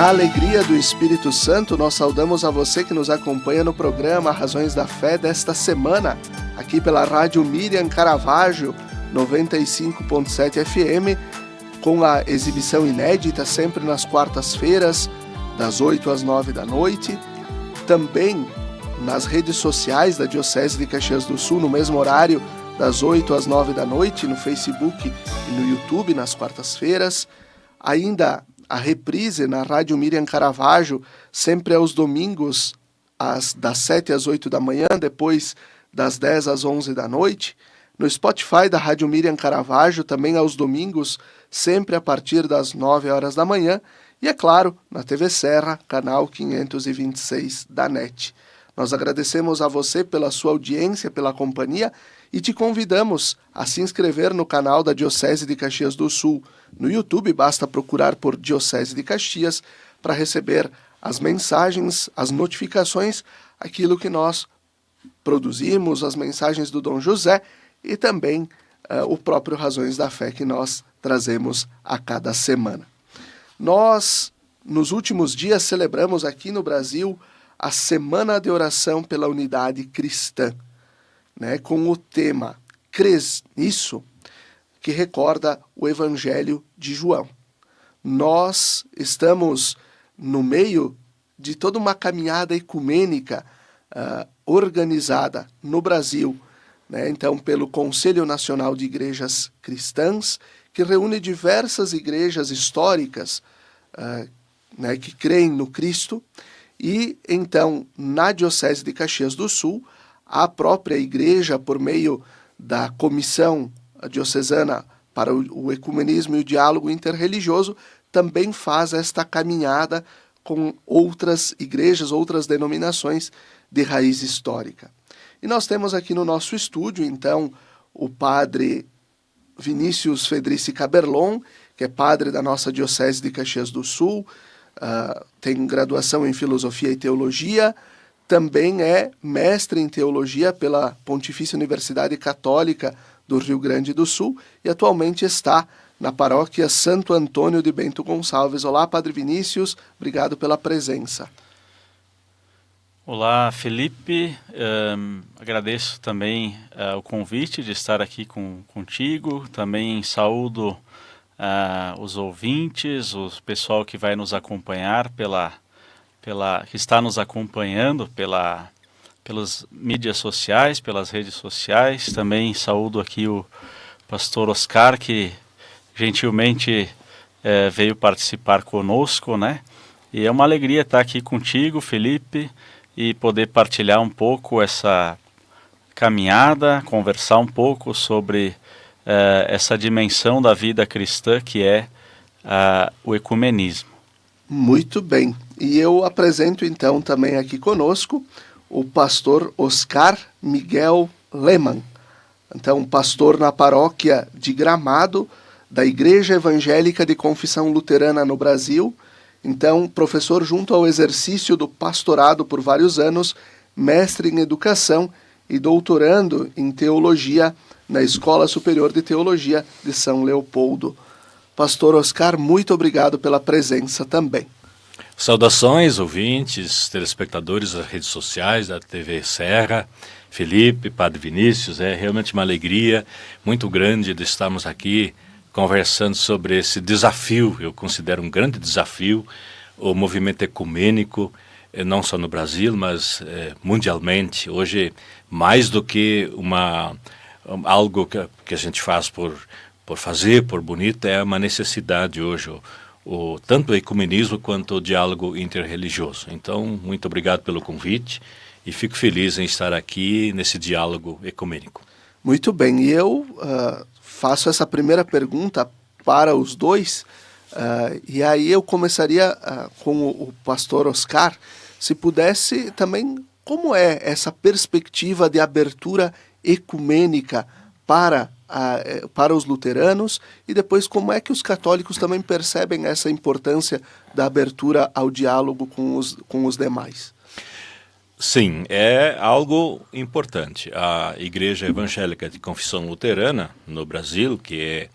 Na alegria do Espírito Santo, nós saudamos a você que nos acompanha no programa Razões da Fé desta semana, aqui pela Rádio Miriam Caravaggio, 95.7 FM, com a exibição inédita sempre nas quartas-feiras, das 8 às 9 da noite. Também nas redes sociais da Diocese de Caxias do Sul, no mesmo horário, das 8 às 9 da noite, no Facebook e no YouTube, nas quartas-feiras. Ainda a reprise na Rádio Miriam Caravaggio, sempre aos domingos, das 7 às 8 da manhã, depois das 10 às 11 da noite. No Spotify da Rádio Miriam Caravaggio, também aos domingos, sempre a partir das 9 horas da manhã. E, é claro, na TV Serra, canal 526 da NET. Nós agradecemos a você pela sua audiência, pela companhia, e te convidamos a se inscrever no canal da Diocese de Caxias do Sul. No YouTube, basta procurar por Diocese de Caxias para receber as mensagens, as notificações, aquilo que nós produzimos, as mensagens do Dom José e também o próprio Razões da Fé que nós trazemos a cada semana. Nós, nos últimos dias, celebramos aqui no Brasil a Semana de Oração pela Unidade Cristã, com o tema Crês nisso?, que recorda o Evangelho de João. Nós estamos no meio de toda uma caminhada ecumênica organizada no Brasil, então pelo Conselho Nacional de Igrejas Cristãs, que reúne diversas igrejas históricas que creem no Cristo, e então na Diocese de Caxias do Sul, a própria igreja, por meio da Comissão Diocesana para o Ecumenismo e o Diálogo Interreligioso, também faz esta caminhada com outras igrejas, outras denominações de raiz histórica. E nós temos aqui no nosso estúdio, então, o padre Vinícius Fedrici Caberlon, que é padre da nossa Diocese de Caxias do Sul, tem graduação em Filosofia e Teologia, também é mestre em Teologia pela Pontifícia Universidade Católica do Rio Grande do Sul e atualmente está na paróquia Santo Antônio de Bento Gonçalves. Olá, Padre Vinícius, obrigado pela presença. Olá, Felipe, agradeço também o convite de estar aqui contigo, também saúdo os ouvintes, o pessoal que vai nos acompanhar que está nos acompanhando pelas mídias sociais, pelas redes sociais. Também saúdo aqui o pastor Oscar, que gentilmente veio participar conosco, E é uma alegria estar aqui contigo, Felipe, e poder partilhar um pouco essa caminhada, conversar um pouco sobre essa dimensão da vida cristã que é o ecumenismo. Muito bem. E eu apresento então também aqui conosco o pastor Oscar Miguel Lehmann. Então, pastor na paróquia de Gramado, da Igreja Evangélica de Confissão Luterana no Brasil. Então, professor junto ao exercício do pastorado por vários anos, mestre em educação e doutorando em teologia na Escola Superior de Teologia de São Leopoldo. Pastor Oscar, muito obrigado pela presença também. Saudações, ouvintes, telespectadores das redes sociais, da TV Serra, Felipe, Padre Vinícius. É realmente uma alegria muito grande de estarmos aqui conversando sobre esse desafio. Eu considero um grande desafio o movimento ecumênico, não só no Brasil, mas mundialmente. Hoje, mais do que algo que a gente faz por fazer, por bonito, é uma necessidade hoje, tanto o ecumenismo quanto o diálogo interreligioso. Então, muito obrigado pelo convite e fico feliz em estar aqui nesse diálogo ecumênico. Muito bem, e eu faço essa primeira pergunta para os dois, e aí eu começaria com o pastor Oscar, se pudesse também, como é essa perspectiva de abertura ecumênica para os luteranos, e depois como é que os católicos também percebem essa importância da abertura ao diálogo com os demais? Sim, é algo importante. A Igreja Evangélica de Confissão Luterana no Brasil, que é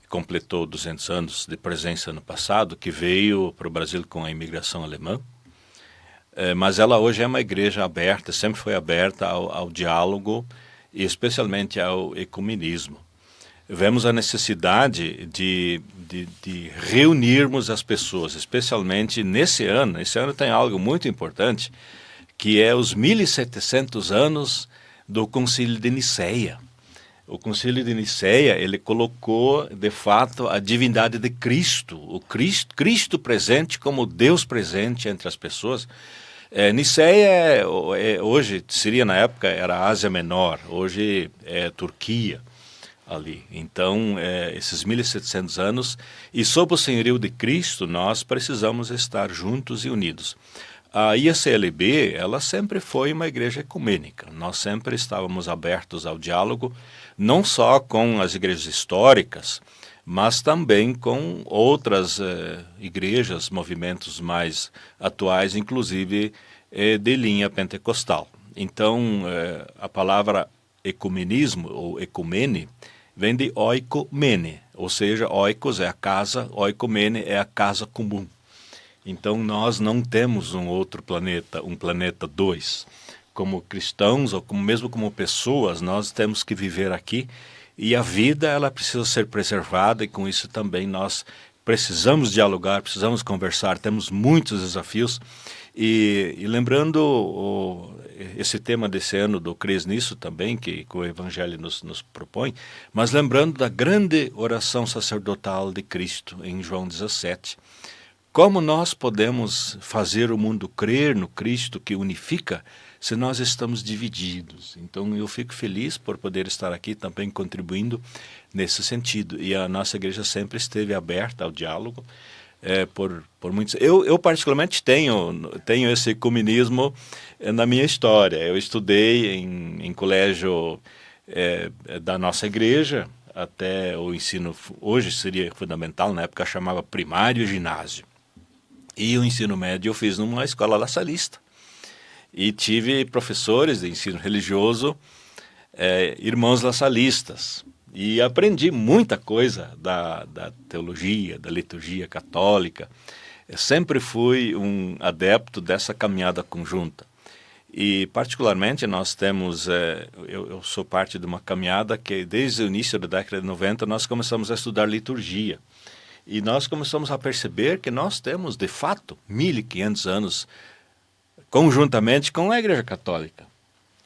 completou 200 anos de presença no passado, que veio para o Brasil com a imigração alemã. Mas ela hoje é uma igreja aberta, sempre foi aberta ao diálogo e especialmente ao ecumenismo. Vemos a necessidade de reunirmos as pessoas, especialmente nesse ano. Esse ano tem algo muito importante, que é os 1700 anos do Concílio de Niceia. O Concílio de Niceia, ele colocou, de fato, a divindade de Cristo, o Cristo presente como Deus presente entre as pessoas. Niceia, hoje, seria na época, era a Ásia Menor, hoje é Turquia ali. Então, esses 1700 anos, e sob o senhorio de Cristo, nós precisamos estar juntos e unidos. A IACLB, ela sempre foi uma igreja ecumênica. Nós sempre estávamos abertos ao diálogo, não só com as igrejas históricas, mas também com outras igrejas, movimentos mais atuais, inclusive de linha pentecostal. Então, a palavra ecumenismo ou ecumene vem de oikomene, ou seja, oikos é a casa, oikomene é a casa comum. Então, nós não temos um outro planeta, um planeta 2. Como cristãos, ou mesmo como pessoas, nós temos que viver aqui. E a vida, ela precisa ser preservada, e com isso também nós precisamos dialogar, precisamos conversar, temos muitos desafios. E lembrando esse tema desse ano do Cres Nisso também, que o Evangelho nos propõe, mas lembrando da grande oração sacerdotal de Cristo em João 17, como nós podemos fazer o mundo crer no Cristo que unifica se nós estamos divididos? Então eu fico feliz por poder estar aqui também contribuindo nesse sentido. E a nossa igreja sempre esteve aberta ao diálogo por muitos... Eu particularmente tenho esse ecumenismo na minha história. Eu estudei em colégio da nossa igreja, até o ensino, hoje seria fundamental, na época chamava primário e ginásio. E o ensino médio eu fiz numa escola lasalista. E tive professores de ensino religioso, irmãos lassalistas. E aprendi muita coisa da teologia, da liturgia católica. Eu sempre fui um adepto dessa caminhada conjunta. E, particularmente, nós temos... eu sou parte de uma caminhada que, desde o início da década de 90, nós começamos a estudar liturgia. E nós começamos a perceber que nós temos, de fato, 1.500 anos conjuntamente com a Igreja Católica.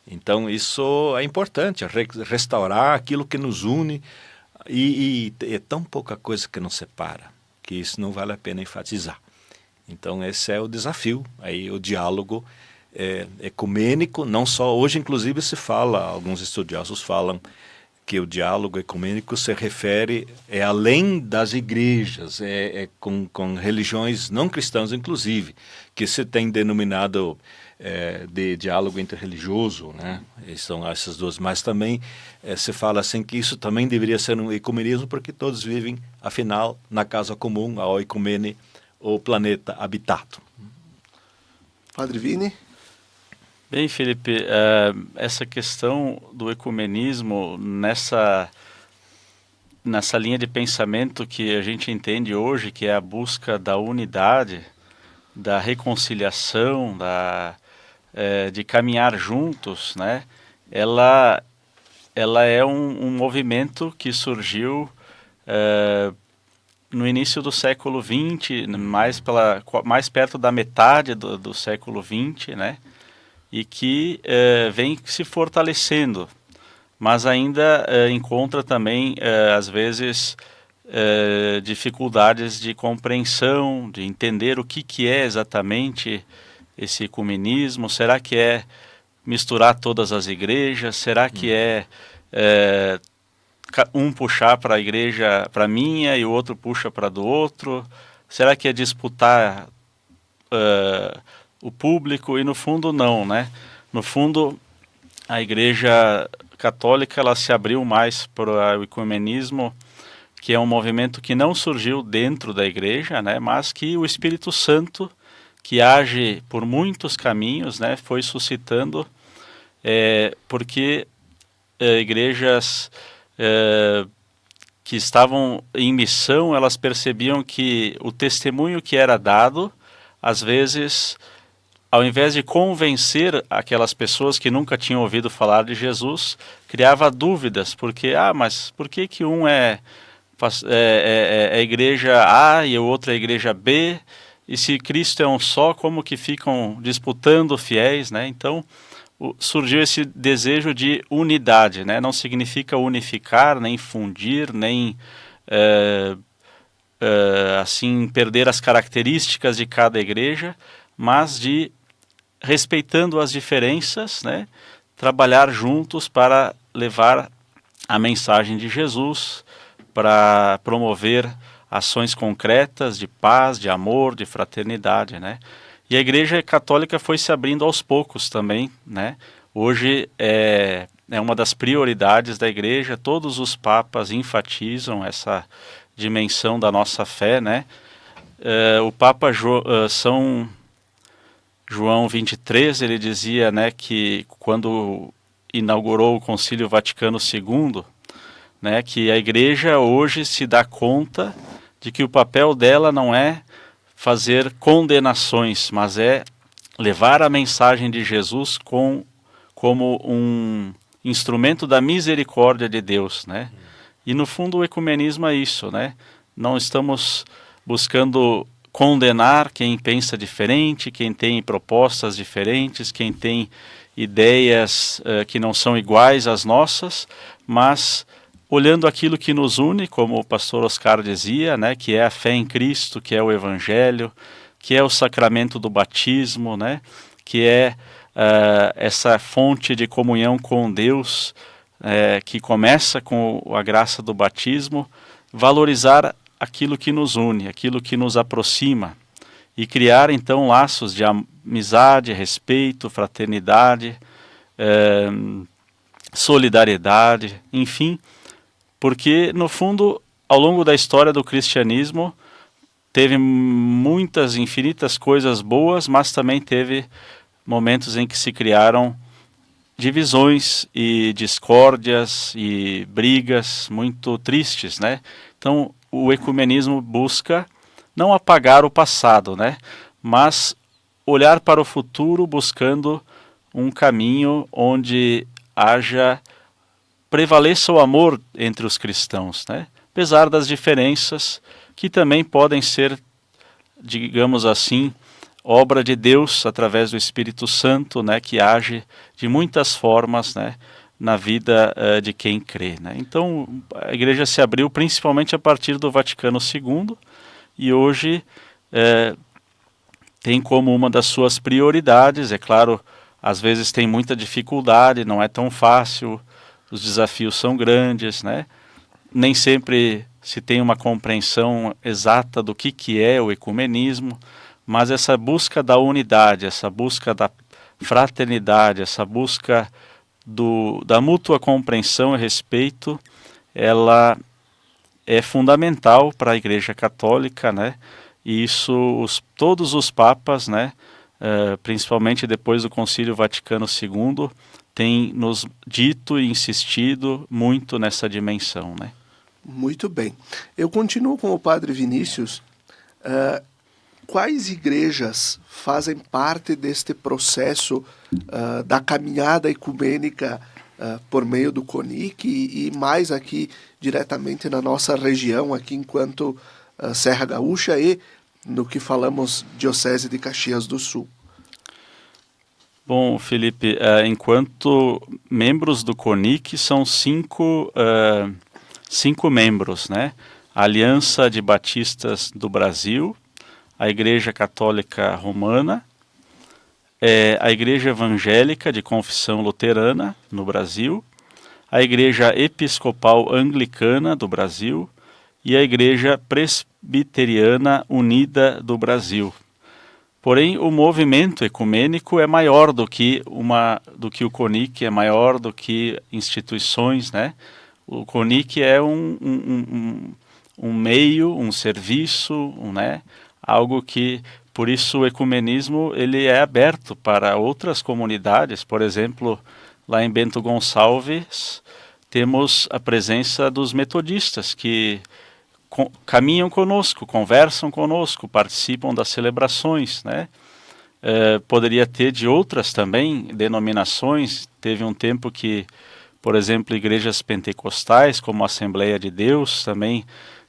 Então, isso é importante, restaurar aquilo que nos une, e é tão pouca coisa que nos separa, que isso não vale a pena enfatizar. Então, esse é o desafio, aí o diálogo ecumênico, não só hoje, inclusive, se fala, alguns estudiosos falam, que o diálogo ecumênico se refere além das igrejas, com religiões não cristãs, inclusive, que se tem denominado de diálogo interreligioso, né? E são essas duas, mas também se fala assim que isso também deveria ser um ecumenismo, porque todos vivem, afinal, na casa comum, a oikumene, o planeta habitado. Padre Vini? Bem, Felipe, essa questão do ecumenismo nessa linha de pensamento que a gente entende hoje, que é a busca da unidade, da reconciliação, de caminhar juntos, né? Ela é um movimento que surgiu no início do século XX, mais perto da metade do século XX, né? E que vem se fortalecendo, mas ainda encontra também, às vezes, dificuldades de compreensão, de entender o que é exatamente esse ecumenismo. Será que é misturar todas as igrejas? Será que um puxar para a igreja, para a minha, e o outro puxa para do outro? Será que é disputar o público? E no fundo não, né? No fundo, a Igreja Católica, ela se abriu mais para o ecumenismo, que é um movimento que não surgiu dentro da igreja, né? Mas que o Espírito Santo, que age por muitos caminhos, né? Foi suscitando, porque igrejas que estavam em missão, elas percebiam que o testemunho que era dado, às vezes, ao invés de convencer aquelas pessoas que nunca tinham ouvido falar de Jesus, criava dúvidas, porque, mas por que que um é a igreja A e o outro é a igreja B, e se Cristo é um só, como que ficam disputando fiéis, né? Então, surgiu esse desejo de unidade, né? Não significa unificar, nem fundir, nem assim perder as características de cada igreja, mas de, respeitando as diferenças, né, trabalhar juntos para levar a mensagem de Jesus, para promover ações concretas de paz, de amor, de fraternidade, né? E a Igreja Católica foi se abrindo aos poucos também, né? Hoje é uma das prioridades da Igreja, todos os papas enfatizam essa dimensão da nossa fé, né? O Papa São João 23, ele dizia, né, que quando inaugurou o Concílio Vaticano II, né, que a Igreja hoje se dá conta de que o papel dela não é fazer condenações, mas é levar a mensagem de Jesus como um instrumento da misericórdia de Deus, né? E no fundo o ecumenismo é isso, né? Não estamos buscando condenar quem pensa diferente, quem tem propostas diferentes, quem tem ideias que não são iguais às nossas, mas olhando aquilo que nos une, como o pastor Oscar dizia, né, que é a fé em Cristo, que é o Evangelho, que é o sacramento do batismo, né, que é essa fonte de comunhão com Deus, que começa com a graça do batismo, valorizar aquilo que nos une, aquilo que nos aproxima, e criar então laços de amizade, respeito, fraternidade, solidariedade, enfim, porque no fundo, ao longo da história do cristianismo, teve muitas, infinitas coisas boas, mas também teve momentos em que se criaram divisões e discórdias e brigas muito tristes, né? Então, o ecumenismo busca não apagar o passado, né? Mas olhar para o futuro buscando um caminho onde prevaleça o amor entre os cristãos, né? Apesar das diferenças que também podem ser, digamos assim, obra de Deus através do Espírito Santo, né, que age de muitas formas, né, na vida de quem crê, né? Então a Igreja se abriu principalmente a partir do Vaticano II e hoje tem como uma das suas prioridades, é claro, às vezes tem muita dificuldade, não é tão fácil, os desafios são grandes, né? Nem sempre se tem uma compreensão exata do que é o ecumenismo, mas essa busca da unidade, essa busca da fraternidade, essa busca da mútua compreensão e respeito, ela é fundamental para a Igreja Católica, né? E isso todos os papas, né, principalmente depois do Concílio Vaticano II, têm nos dito e insistido muito nessa dimensão, né? Muito bem. Eu continuo com o Padre Vinícius. Quais igrejas fazem parte deste processo da caminhada ecumênica por meio do CONIC e mais aqui diretamente na nossa região, aqui enquanto Serra Gaúcha e no que falamos Diocese de Caxias do Sul? Bom, Felipe, enquanto membros do CONIC são cinco membros, né? A Aliança de Batistas do Brasil, a Igreja Católica Romana, a Igreja Evangélica de Confissão Luterana no Brasil, a Igreja Episcopal Anglicana do Brasil e a Igreja Presbiteriana Unida do Brasil. Porém, o movimento ecumênico é maior do que o CONIC, é maior do que instituições, né? O CONIC é um meio, um serviço, né? Algo que, por isso o ecumenismo ele é aberto para outras comunidades. Por exemplo, lá em Bento Gonçalves temos a presença dos metodistas, que caminham conosco, conversam conosco, participam das celebrações, né? Poderia ter de outras também denominações. Teve um tempo que, por exemplo, igrejas pentecostais, como a Assembleia de Deus, também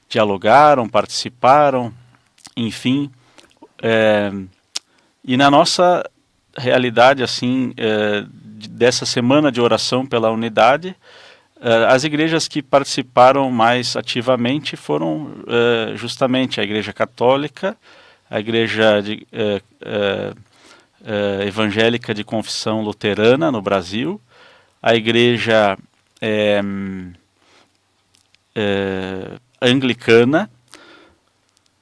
dialogaram, participaram, enfim. E na nossa realidade, assim, dessa semana de oração pela unidade, as igrejas que participaram mais ativamente foram justamente a Igreja Católica, a Igreja Evangélica de Confissão Luterana no Brasil, a Igreja Anglicana.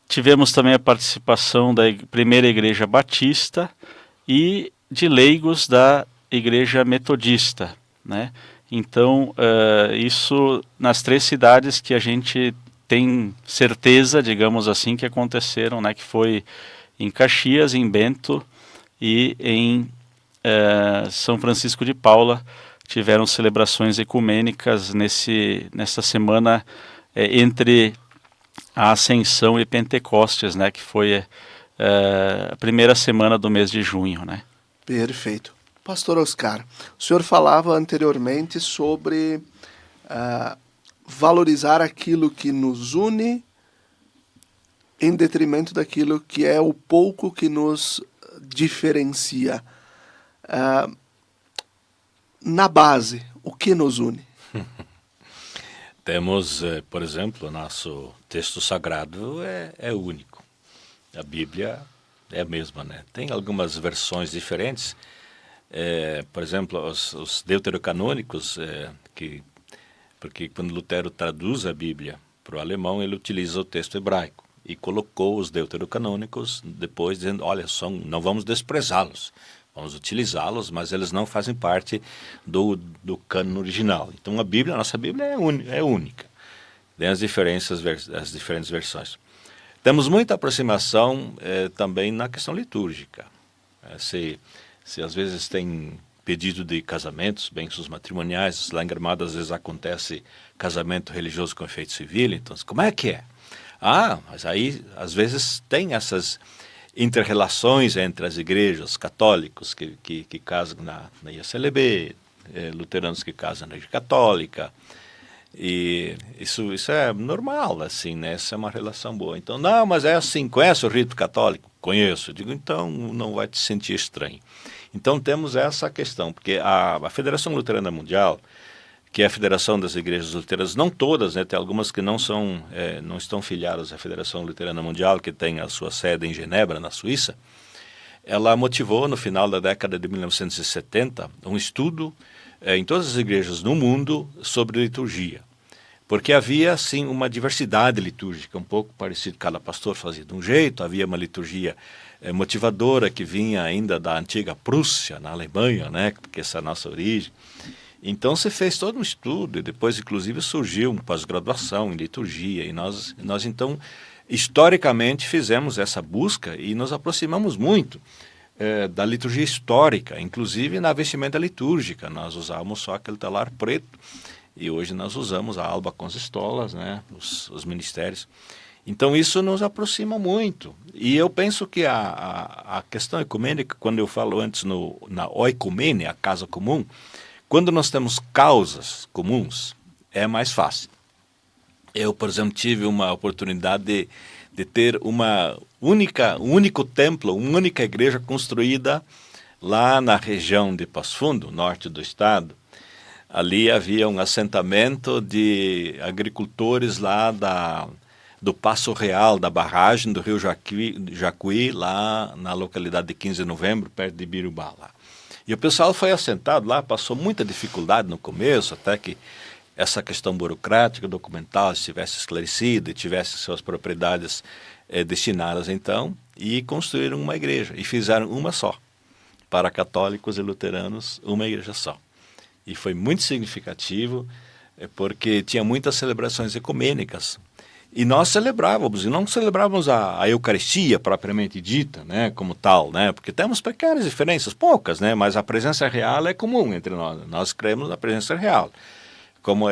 Tivemos também a participação da Primeira Igreja Batista e de leigos da Igreja Metodista, né? Então, isso nas 3 cidades que a gente tem certeza, digamos assim, que aconteceram, né? Que foi em Caxias, em Bento e em São Francisco de Paula. Tiveram celebrações ecumênicas nessa semana entre a Ascensão e Pentecostes, né? Que foi a primeira semana do mês de junho, né? Perfeito. Pastor Oscar, o senhor falava anteriormente sobre valorizar aquilo que nos une em detrimento daquilo que é o pouco que nos diferencia. Na base, o que nos une? Temos, por exemplo, o nosso texto sagrado é único. A Bíblia é a mesma, né? Tem algumas versões diferentes. Por exemplo, os deuterocanônicos, porque quando Lutero traduz a Bíblia para o alemão, ele utiliza o texto hebraico e colocou os deuterocanônicos depois dizendo, olha, não vamos desprezá-los, vamos utilizá-los, mas eles não fazem parte do cânon original. Então a nossa Bíblia é única, tem as diferentes versões. Temos muita aproximação também na questão litúrgica. Se às vezes tem pedido de casamentos, bênçãos matrimoniais, lá em Gramado às vezes acontece casamento religioso com efeito civil, então como é que é? Mas aí às vezes tem essas inter-relações entre as igrejas católicos que casam na IACLB, luteranos que casam na Igreja Católica, e isso é normal, assim, né? Essa é uma relação boa. Então, não, mas é assim, conhece o rito católico? Conheço. Eu digo, então não vai te sentir estranho. Então temos essa questão, porque a Federação Luterana Mundial, que é a federação das igrejas luteranas, não todas, né? Tem algumas que não estão filiadas à Federação Luterana Mundial, que tem a sua sede em Genebra, na Suíça. Ela motivou, no final da década de 1970, um estudo em todas as igrejas no mundo sobre liturgia. Porque havia, assim, uma diversidade litúrgica, um pouco parecido, cada pastor fazia de um jeito, havia uma liturgia motivadora que vinha ainda da antiga Prússia, na Alemanha, né? Porque essa é a nossa origem. Então se fez todo um estudo e depois inclusive surgiu uma pós-graduação em liturgia e nós então historicamente fizemos essa busca e nos aproximamos muito da liturgia histórica, inclusive na vestimenta litúrgica. Nós usávamos só aquele telar preto e hoje nós usamos a alba com as estolas, né, os ministérios. Então isso nos aproxima muito. E eu penso que a questão ecumênica, quando eu falo antes na oicumene, a casa comum, quando nós temos causas comuns, é mais fácil. Eu, por exemplo, tive uma oportunidade de ter um único templo, uma única igreja construída lá na região de Passo Fundo, norte do estado. Ali havia um assentamento de agricultores lá do Passo Real, da barragem do rio Jacuí, lá na localidade de 15 de novembro, perto de Birubá, lá. E o pessoal foi assentado lá, passou muita dificuldade no começo, até que essa questão burocrática, documental, estivesse esclarecida e tivesse suas propriedades destinadas então, e construíram uma igreja, e fizeram uma só. Para católicos e luteranos, uma igreja só. E foi muito significativo, porque tinha muitas celebrações ecumênicas. E nós celebrávamos, e não celebrávamos a Eucaristia propriamente dita, né, como tal, né, porque temos pequenas diferenças, poucas, né, mas a presença real é comum entre nós. Nós cremos na presença real. como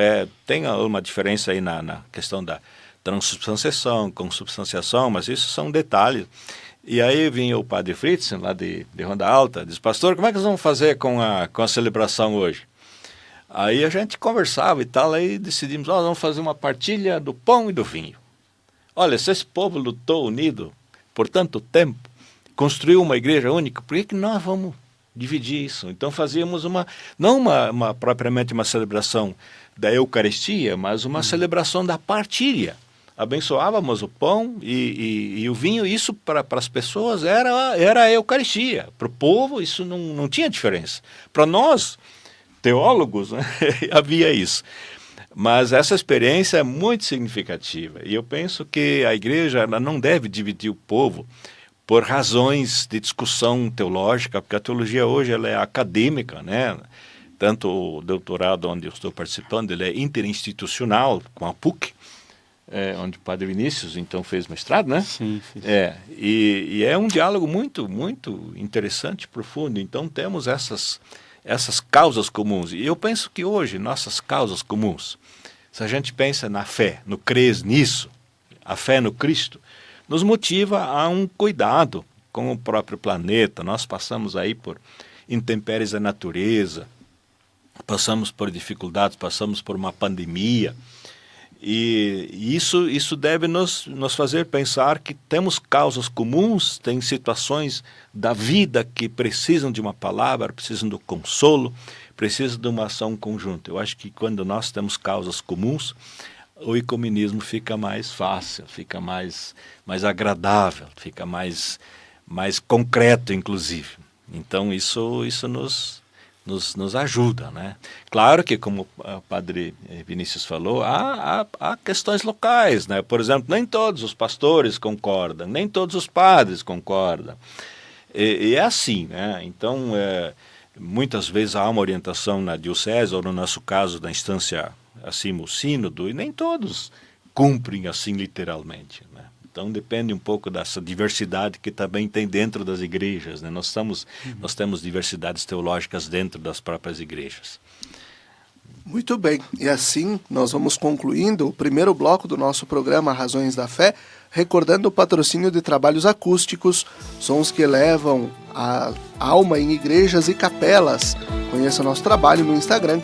tem uma diferença aí na questão da transubstanciação, consubstanciação, mas isso são detalhes. E aí vinha o padre Fritz, lá de Ronda Alta, disse: pastor, como é que nós vamos fazer com a celebração hoje? Aí a gente conversava e tal, aí decidimos: vamos fazer uma partilha do pão e do vinho. Olha, se esse povo lutou unido por tanto tempo, construiu uma igreja única, por que nós vamos dividir isso? Então fazíamos não propriamente uma celebração da Eucaristia, mas uma celebração da partilha. Abençoávamos o pão e o vinho, isso para as pessoas era a Eucaristia. Para o povo isso não tinha diferença. Para nós, teólogos, né, havia isso. Mas essa experiência é muito significativa. E eu penso que a igreja ela não deve dividir o povo por razões de discussão teológica, porque a teologia hoje ela é acadêmica, né? Tanto o doutorado onde eu estou participando, ele é interinstitucional, com a PUC, onde o padre Vinícius então fez mestrado, né? Sim, fiz. E é um diálogo muito, muito interessante, profundo. Então temos essas causas comuns. E eu penso que hoje nossas causas comuns, se a gente pensa na fé, no crer nisso, a fé no Cristo, nos motiva a um cuidado com o próprio planeta. Nós passamos aí por intempéries da natureza, passamos por dificuldades, passamos por uma pandemia. E isso deve nos fazer pensar que temos causas comuns, tem situações da vida que precisam de uma palavra, precisam do consolo, precisam de uma ação conjunta. Eu acho que quando nós temos causas comuns, o ecumenismo fica mais fácil, fica mais agradável, fica mais concreto, inclusive. Então isso nos ajuda, né? Claro que, como o padre Vinícius falou, há questões locais, né? Por exemplo, nem todos os pastores concordam, nem todos os padres concordam. E é assim, né? Então, muitas vezes há uma orientação na diocese, ou no nosso caso, na instância acima, o sínodo, e nem todos cumprem assim literalmente, né? Então depende um pouco dessa diversidade que também tem dentro das igrejas, né? Nós temos diversidades teológicas dentro das próprias igrejas. Muito bem, e assim nós vamos concluindo o primeiro bloco do nosso programa Razões da Fé, recordando o patrocínio de trabalhos acústicos, sons que elevam a alma em igrejas e capelas. Conheça nosso trabalho no Instagram,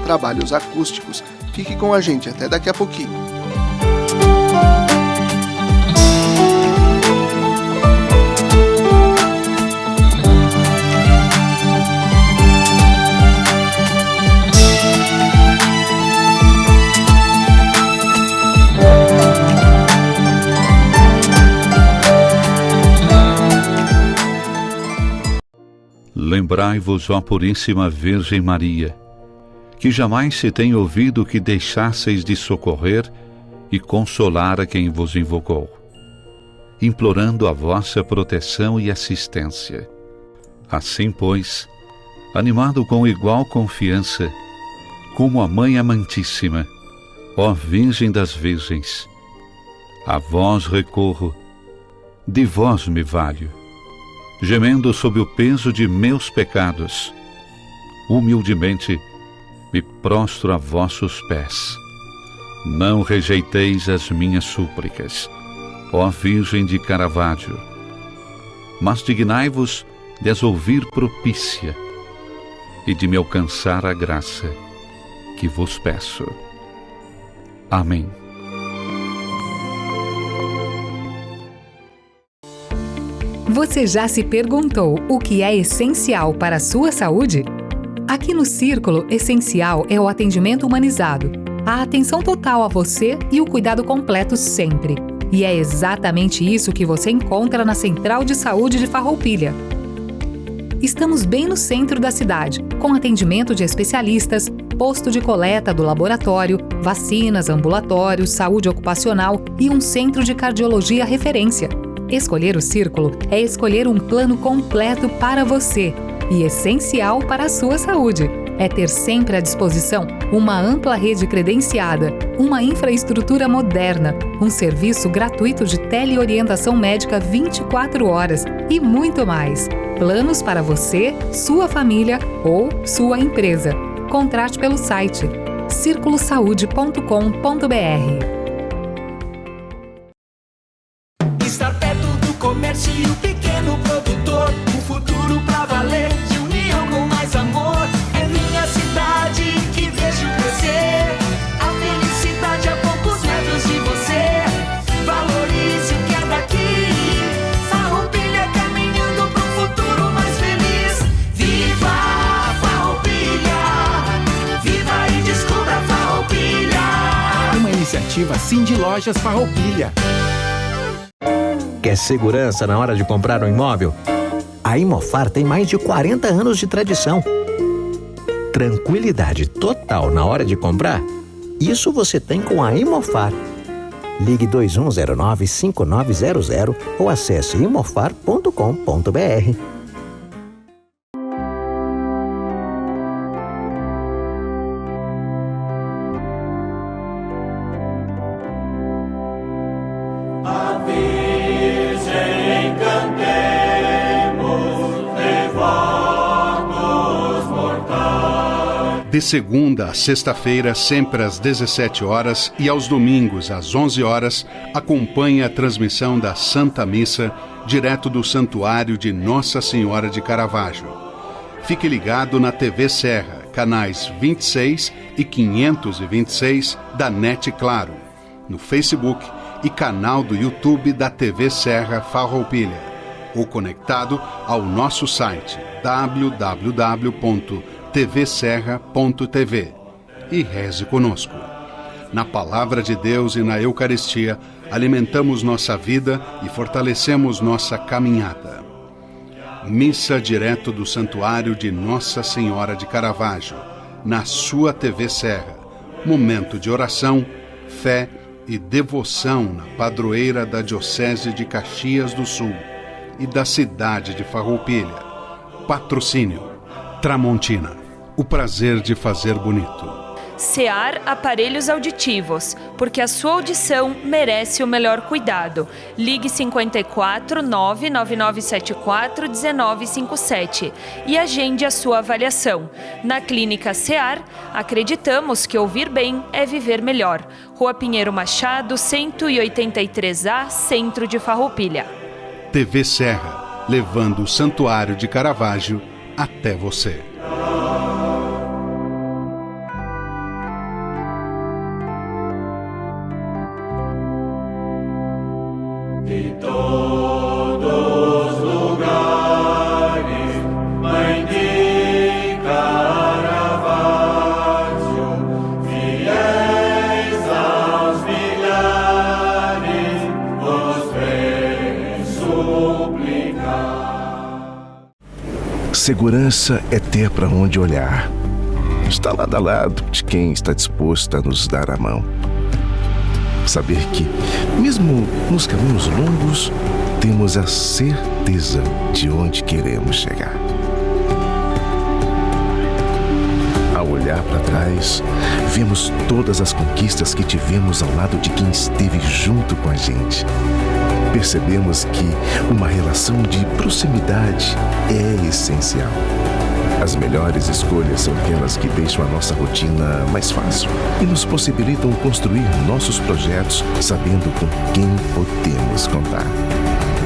@trabalhosacústicos. Fique com a gente, até daqui a pouquinho. Lembrai-vos, ó Puríssima Virgem Maria, que jamais se tem ouvido que deixasseis de socorrer e consolar a quem vos invocou, implorando a vossa proteção e assistência. Assim, pois, animado com igual confiança, como a Mãe Amantíssima, ó Virgem das Virgens, a vós recorro, de vós me valho, gemendo sob o peso de meus pecados, humildemente me prostro a vossos pés. Não rejeiteis as minhas súplicas, ó Virgem de Caravaggio, mas dignai-vos de as ouvir propícia e de me alcançar a graça que vos peço. Amém. Você já se perguntou o que é essencial para a sua saúde? Aqui no Círculo, essencial é o atendimento humanizado, a atenção total a você e o cuidado completo sempre. E é exatamente isso que você encontra na Central de Saúde de Farroupilha. Estamos bem no centro da cidade, com atendimento de especialistas, posto de coleta do laboratório, vacinas, ambulatórios, saúde ocupacional e um centro de cardiologia referência. Escolher o Círculo é escolher um plano completo para você e essencial para a sua saúde. É ter sempre à disposição uma ampla rede credenciada, uma infraestrutura moderna, um serviço gratuito de teleorientação médica 24 horas e muito mais. Planos para você, sua família ou sua empresa. Contrate pelo site circulosaude.com.br. Estar perto do comércio e o pequeno produtor, um futuro pra valer, de união com mais amor. É minha cidade que vejo crescer, a felicidade a poucos metros de você. Valorize o que é daqui, Farroupilha caminhando pro futuro mais feliz. Viva Farroupilha, viva e descubra Farroupilha. Uma iniciativa Cindy Lojas Farroupilha. Quer segurança na hora de comprar um imóvel? A Imofar tem mais de 40 anos de tradição. Tranquilidade total na hora de comprar? Isso você tem com a Imofar. Ligue 2109-5900 ou acesse imofar.com.br. De segunda a sexta-feira, sempre às 17 horas e aos domingos às 11 horas, acompanhe a transmissão da Santa Missa direto do Santuário de Nossa Senhora de Caravaggio. Fique ligado na TV Serra, canais 26 e 526 da NET Claro, no Facebook e canal do YouTube da TV Serra Farroupilha, ou conectado ao nosso site www.tvserra.tv e reze conosco. Na Palavra de Deus e na Eucaristia, alimentamos nossa vida e fortalecemos nossa caminhada. Missa direto do Santuário de Nossa Senhora de Caravaggio, na sua TV Serra. Momento de oração, fé e devoção na padroeira da Diocese de Caxias do Sul e da cidade de Farroupilha. Patrocínio Tramontina, o prazer de fazer bonito. SEAR Aparelhos Auditivos, porque a sua audição merece o melhor cuidado. Ligue 54 99974 1957 e agende a sua avaliação. Na Clínica SEAR, acreditamos que ouvir bem é viver melhor. Rua Pinheiro Machado, 183A, Centro de Farroupilha. TV Serra, levando o Santuário de Caravaggio até você. De todos os lugares, Mãe de Caravaggio, fiéis aos milhares, vos vem suplicar. Segurança é ter para onde olhar. Está lado a lado de quem está disposto a nos dar a mão. Saber que, mesmo nos caminhos longos, temos a certeza de onde queremos chegar. Ao olhar para trás, vemos todas as conquistas que tivemos ao lado de quem esteve junto com a gente. Percebemos que uma relação de proximidade é essencial. As melhores escolhas são aquelas que deixam a nossa rotina mais fácil e nos possibilitam construir nossos projetos sabendo com quem podemos contar.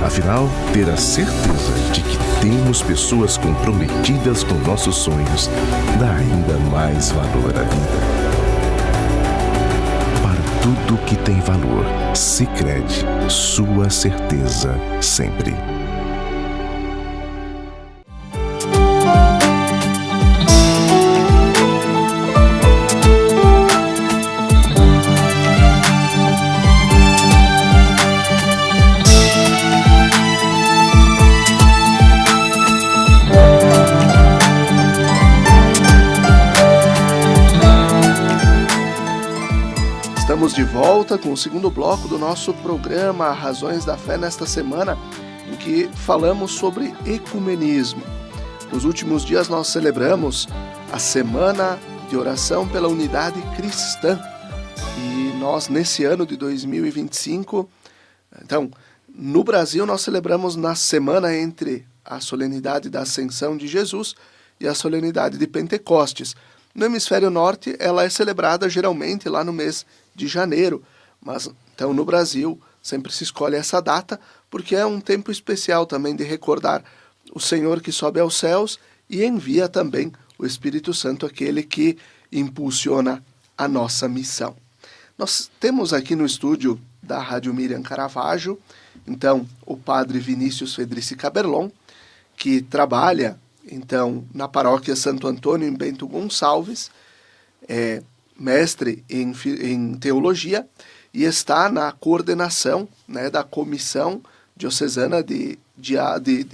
Afinal, ter a certeza de que temos pessoas comprometidas com nossos sonhos dá ainda mais valor à vida. Para tudo que tem valor, Sicredi, sua certeza sempre. Estamos de volta com o segundo bloco do nosso programa Razões da Fé nesta semana, em que falamos sobre ecumenismo. Nos últimos dias nós celebramos a Semana de Oração pela Unidade Cristã. E nós, nesse ano de 2025, então, no Brasil nós celebramos na semana entre a solenidade da Ascensão de Jesus e a solenidade de Pentecostes. No hemisfério norte, ela é celebrada geralmente lá no mês de janeiro, mas então no Brasil sempre se escolhe essa data porque é um tempo especial também de recordar o Senhor que sobe aos céus e envia também o Espírito Santo, aquele que impulsiona a nossa missão. Nós temos aqui no estúdio da Rádio Miriam Caravaggio, então, o padre Vinícius Fedrici Caberlon, que trabalha, então, na paróquia Santo Antônio, em Bento Gonçalves, é mestre em teologia e está na coordenação, né, da Comissão Diocesana de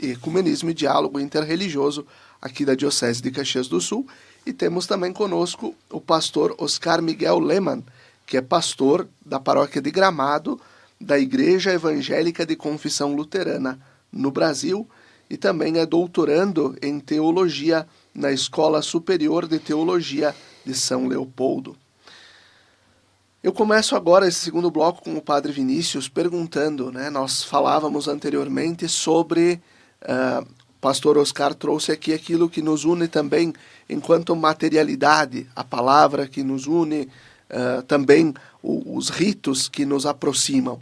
Ecumenismo e Diálogo Interreligioso aqui da Diocese de Caxias do Sul. E temos também conosco o pastor Oscar Miguel Lehmann, que é pastor da paróquia de Gramado, da Igreja Evangélica de Confissão Luterana no Brasil, e também é doutorando em teologia na Escola Superior de Teologia de São Leopoldo. Eu começo agora esse segundo bloco com o padre Vinícius perguntando, né? Nós falávamos anteriormente sobre, o pastor Oscar trouxe aqui aquilo que nos une também enquanto materialidade, a palavra que nos une, também os ritos que nos aproximam.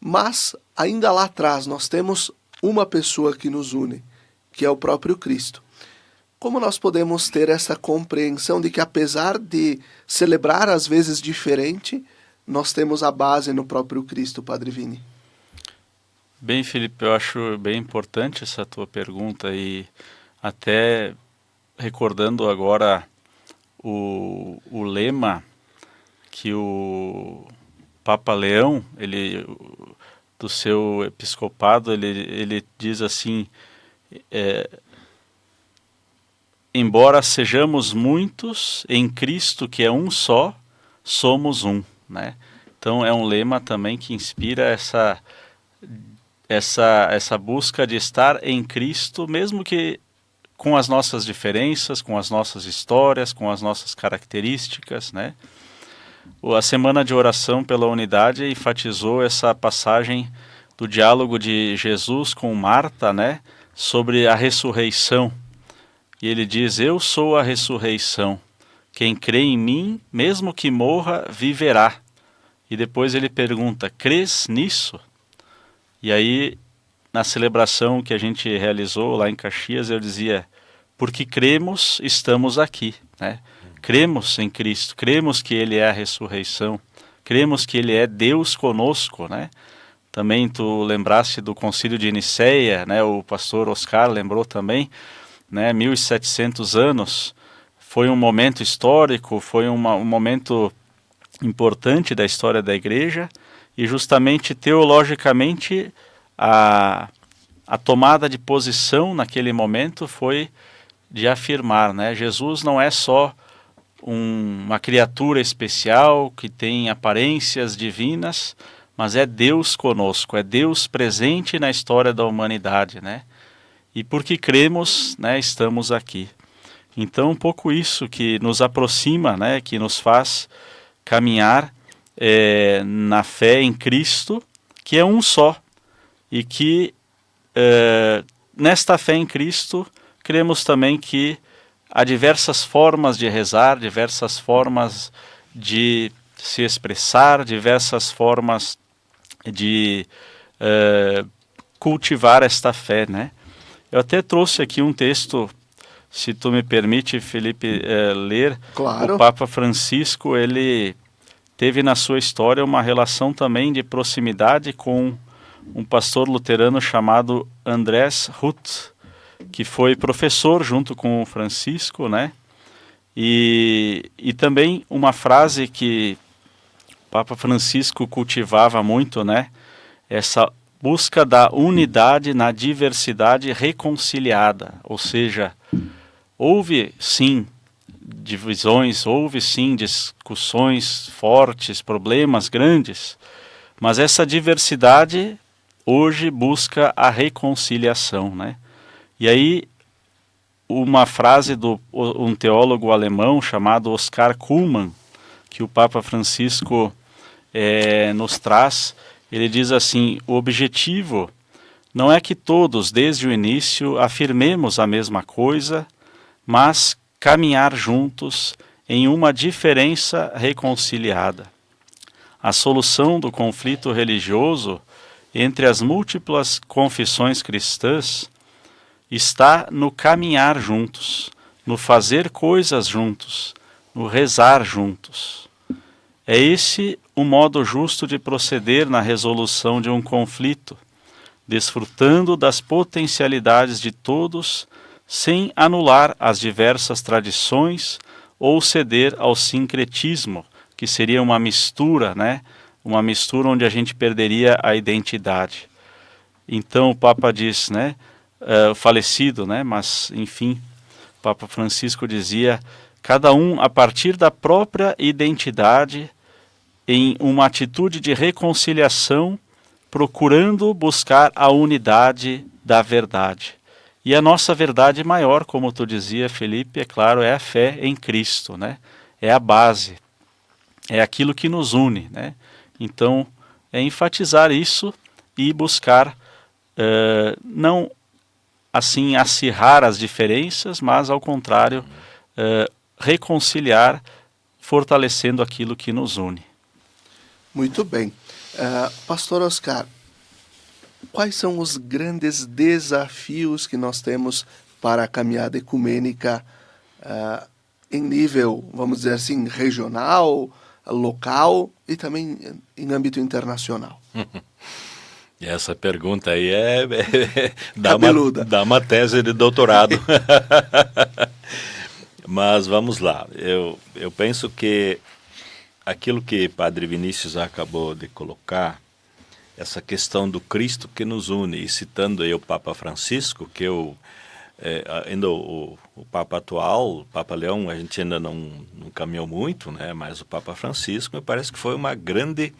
Mas, ainda lá atrás, nós temos uma pessoa que nos une, que é o próprio Cristo. Como nós podemos ter essa compreensão de que, apesar de celebrar às vezes diferente, nós temos a base no próprio Cristo, Padre Vini? Bem, Felipe, eu acho bem importante essa tua pergunta, e até recordando agora o lema que o Papa Leão, do seu episcopado, ele diz assim, embora sejamos muitos, em Cristo que é um só, somos um, né? Então é um lema também que inspira essa busca de estar em Cristo, mesmo que com as nossas diferenças, com as nossas histórias, com as nossas características, né? A Semana de Oração pela Unidade enfatizou essa passagem do diálogo de Jesus com Marta, né, sobre a ressurreição. E ele diz, eu sou a ressurreição. Quem crê em mim, mesmo que morra, viverá. E depois ele pergunta, crês nisso? E aí, na celebração que a gente realizou lá em Caxias, eu dizia, porque cremos, estamos aqui, né? Cremos em Cristo, cremos que Ele é a ressurreição, cremos que Ele é Deus conosco, né? Também tu lembraste do Concílio de Nicéia, né? O pastor Oscar lembrou também, né? 1700 anos, foi um momento histórico, foi um momento importante da história da Igreja, e justamente teologicamente a tomada de posição naquele momento foi de afirmar, né? Jesus não é só uma criatura especial que tem aparências divinas, mas é Deus conosco, é Deus presente na história da humanidade, né? E porque cremos, né, estamos aqui. Então, um pouco isso que nos aproxima, né, que nos faz caminhar na fé em Cristo, que é um só, e que nesta fé em Cristo, cremos também que há diversas formas de rezar, diversas formas de se expressar, diversas formas de cultivar esta fé, né? Eu até trouxe aqui um texto, se tu me permite, Felipe, ler. Claro. O Papa Francisco, ele teve na sua história uma relação também de proximidade com um pastor luterano chamado Andrés Huth, que foi professor junto com o Francisco, né? E também uma frase que o Papa Francisco cultivava muito, né? Essa busca da unidade na diversidade reconciliada, ou seja, houve sim divisões, houve sim discussões fortes, problemas grandes, mas essa diversidade hoje busca a reconciliação, né? E aí, uma frase de um teólogo alemão chamado Oscar Kuhlmann, que o Papa Francisco nos traz, ele diz assim, o objetivo não é que todos, desde o início, afirmemos a mesma coisa, mas caminhar juntos em uma diferença reconciliada. A solução do conflito religioso entre as múltiplas confissões cristãs está no caminhar juntos, no fazer coisas juntos, no rezar juntos. É esse o modo justo de proceder na resolução de um conflito, desfrutando das potencialidades de todos, sem anular as diversas tradições ou ceder ao sincretismo, que seria uma mistura, né? Uma mistura onde a gente perderia a identidade. Então o Papa diz, né? Falecido, né? Mas enfim, o Papa Francisco dizia: cada um a partir da própria identidade, em uma atitude de reconciliação, procurando buscar a unidade da verdade. E a nossa verdade maior, como tu dizia, Felipe, é claro, é a fé em Cristo, né? É a base, é aquilo que nos une, né? Então, é enfatizar isso e buscar, não assim acirrar as diferenças, mas ao contrário, reconciliar, fortalecendo aquilo que nos une. Muito bem. Pastor Oscar, quais são os grandes desafios que nós temos para a caminhada ecumênica em nível, vamos dizer assim, regional, local e também em âmbito internacional? Essa pergunta aí dá uma tese de doutorado. Mas vamos lá. Eu penso que aquilo que Padre Vinícius acabou de colocar, essa questão do Cristo que nos une, e citando aí o Papa Francisco, que ainda o Papa atual, o Papa Leão, a gente ainda não caminhou muito, né? Mas o Papa Francisco me parece que foi uma grande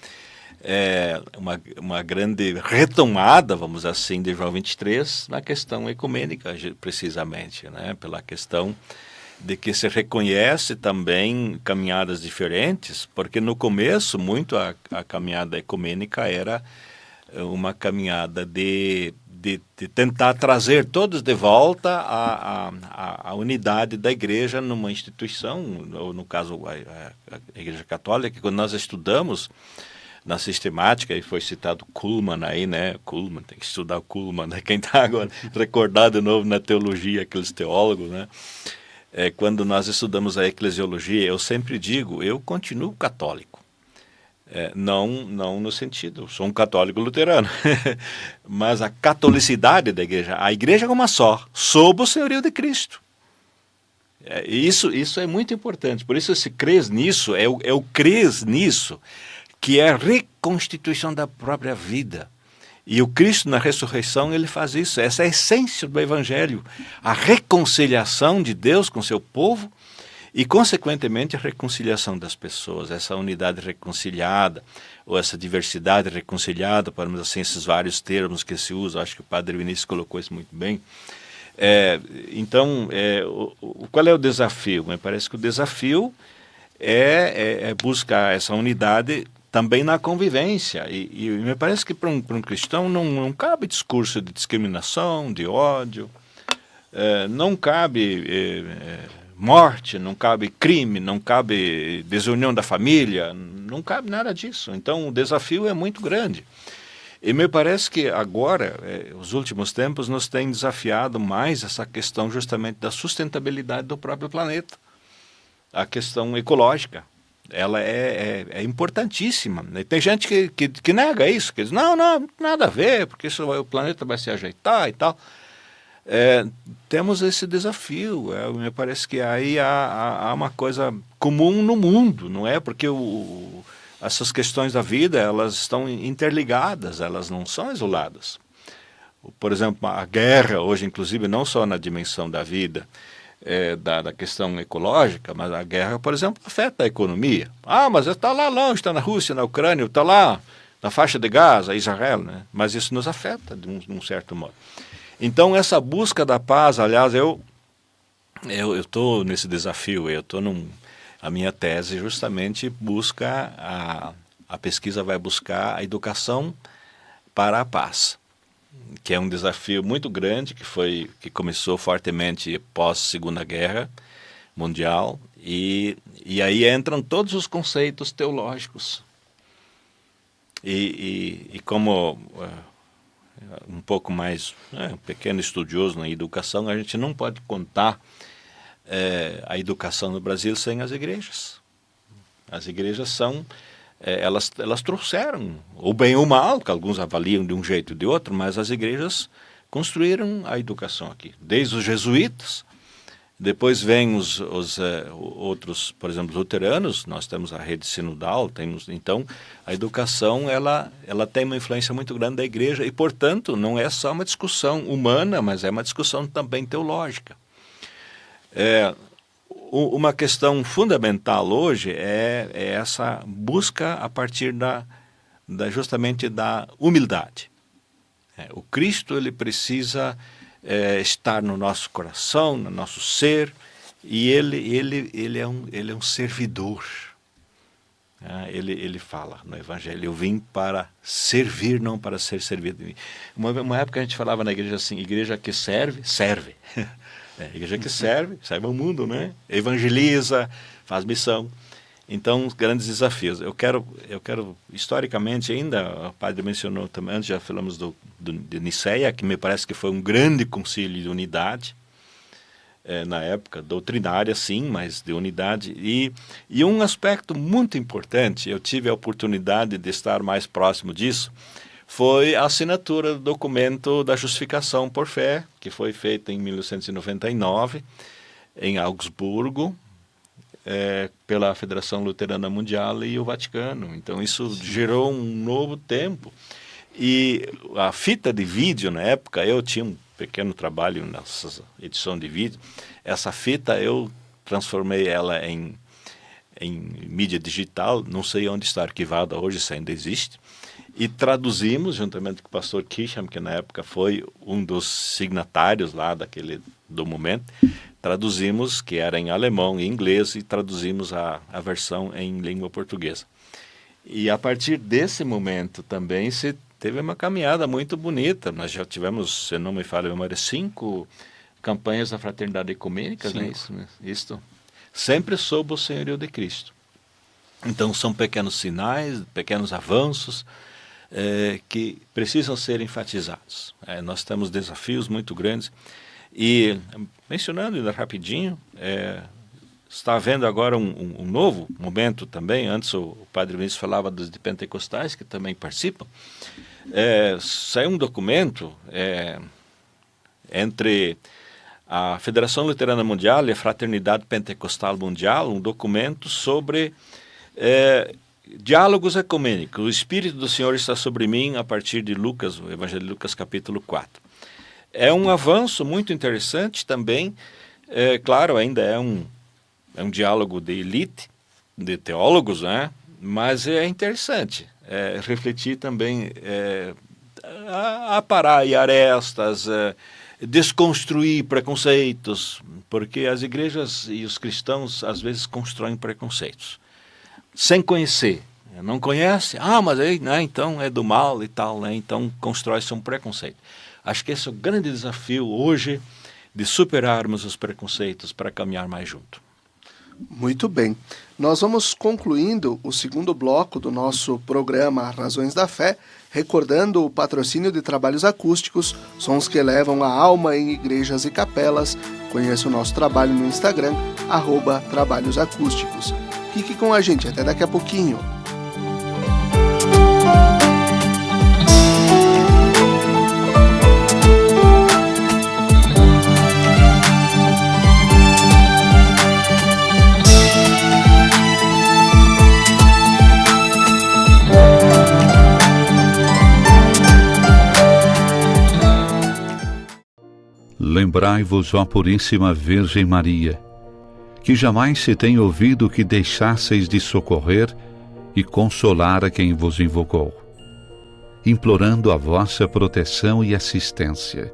retomada, vamos dizer assim, de João 23 na questão ecumênica, precisamente, né? Pela questão de que se reconhece também caminhadas diferentes, porque no começo muito a caminhada ecumênica era uma caminhada de tentar trazer todos de volta a unidade da igreja numa instituição, ou no caso a Igreja Católica, que quando nós estudamos na sistemática, e foi citado Kuhlmann aí, né? Kuhlmann, tem que estudar o Kuhlmann, né? Quem está agora recordado de novo na teologia, aqueles teólogos, né? Quando nós estudamos a eclesiologia, eu sempre digo, eu continuo católico. Não no sentido, sou um católico luterano, mas a catolicidade da igreja, a igreja é uma só, sob o senhorio de Cristo. Isso é muito importante, por isso se crês nisso, é o crês nisso, que é a reconstituição da própria vida. E o Cristo na ressurreição, ele faz isso, essa é a essência do Evangelho, a reconciliação de Deus com seu povo e, consequentemente, a reconciliação das pessoas, essa unidade reconciliada, ou essa diversidade reconciliada, podemos assim, esses vários termos que se usam, acho que o Padre Vinícius colocou isso muito bem. Então, qual é o desafio? Me parece que o desafio é buscar essa unidade também na convivência, e me parece que para um cristão não cabe discurso de discriminação, de ódio, não cabe morte, não cabe crime, não cabe desunião da família, não cabe nada disso. Então o desafio é muito grande. E me parece que agora, os últimos tempos, nos tem desafiado mais essa questão justamente da sustentabilidade do próprio planeta, a questão ecológica. Ela é importantíssima. Tem gente que nega isso, que diz, não, nada a ver, porque o planeta vai se ajeitar e tal. Temos esse desafio, me parece que aí há uma coisa comum no mundo, não é? Porque essas questões da vida, elas estão interligadas, elas não são isoladas. Por exemplo, a guerra hoje, inclusive, não só na dimensão da vida, da questão ecológica, mas a guerra, por exemplo, afeta a economia. Mas está lá longe, está na Rússia, na Ucrânia, está lá na faixa de Gaza, Israel, né? Mas isso nos afeta de um certo modo. Então, essa busca da paz, aliás, eu estou nesse desafio, a minha tese justamente busca, a pesquisa vai buscar a educação para a paz, que é um desafio muito grande, que começou fortemente pós Segunda Guerra, mundial, e aí entram todos os conceitos teológicos. E como um pouco mais um pequeno estudioso na educação, a gente não pode contar a educação no Brasil sem as igrejas. As igrejas são, elas trouxeram, o bem ou o mal, que alguns avaliam de um jeito ou de outro, mas as igrejas construíram a educação aqui, desde os jesuítas. Depois vem os outros, por exemplo, os luteranos. Nós temos a rede sinodal, então a educação ela tem uma influência muito grande da igreja e, portanto, não é só uma discussão humana, mas é uma discussão também teológica. Uma questão fundamental hoje é essa busca a partir justamente da humildade. O Cristo ele precisa estar no nosso coração, no nosso ser, e ele é um servidor. Ele fala no Evangelho: eu vim para servir, não para ser servido. Uma época a gente falava na igreja assim: igreja que serve, serve. Igreja que serve ao mundo, né? Evangeliza, faz missão. Então, grandes desafios. Eu quero historicamente ainda, o padre mencionou também, antes já falamos de Niceia, que me parece que foi um grande concílio de unidade, na época, doutrinária sim, mas de unidade. E um aspecto muito importante, eu tive a oportunidade de estar mais próximo disso, foi a assinatura do documento da justificação por fé, que foi feita em 1999, em Augsburgo, pela Federação Luterana Mundial e o Vaticano. Então isso gerou um novo tempo. E a fita de vídeo, na época, eu tinha um pequeno trabalho nessa edição de vídeo. Essa fita eu transformei ela em mídia digital, não sei onde está arquivada hoje, se ainda existe, e traduzimos, juntamente com o pastor Kisham, que na época foi um dos signatários lá do momento, traduzimos, que era em alemão e inglês, e traduzimos a versão em língua portuguesa. E a partir desse momento também se teve uma caminhada muito bonita. Nós já tivemos, se não me falha a memória, 5 campanhas da Fraternidade Ecumênica, não é isso? Isto, sempre sob o senhorio de Cristo. Então são pequenos sinais, pequenos avanços, que precisam ser enfatizados. Nós temos desafios muito grandes. E, mencionando ainda rapidinho, está havendo agora um novo momento também. Antes o padre Vinícius falava dos de pentecostais, que também participam. Saiu um documento entre a Federação Luterana Mundial e a Fraternidade Pentecostal Mundial, um documento sobre diálogos ecumênicos. O Espírito do Senhor está sobre mim, a partir de Lucas, o Evangelho de Lucas, capítulo 4. É um avanço muito interessante também. Claro, ainda é um diálogo de elite, de teólogos, né? Mas é interessante refletir também, aparar arestas, desconstruir preconceitos, porque as igrejas e os cristãos às vezes constroem preconceitos sem conhecer. Não conhece? Mas aí, né, então é do mal e tal, né? Então constrói-se um preconceito. Acho que esse é o grande desafio hoje, de superarmos os preconceitos para caminhar mais junto. Muito bem. Nós vamos concluindo o segundo bloco do nosso programa Razões da Fé, recordando o patrocínio de trabalhos acústicos, sons que elevam a alma em igrejas e capelas. Conheça o nosso trabalho no Instagram, @trabalhosacústicos. Fique com a gente, até daqui a pouquinho. Lembrai-vos, ó Puríssima Virgem Maria, que jamais se tem ouvido que deixasseis de socorrer e consolar a quem vos invocou, implorando a vossa proteção e assistência.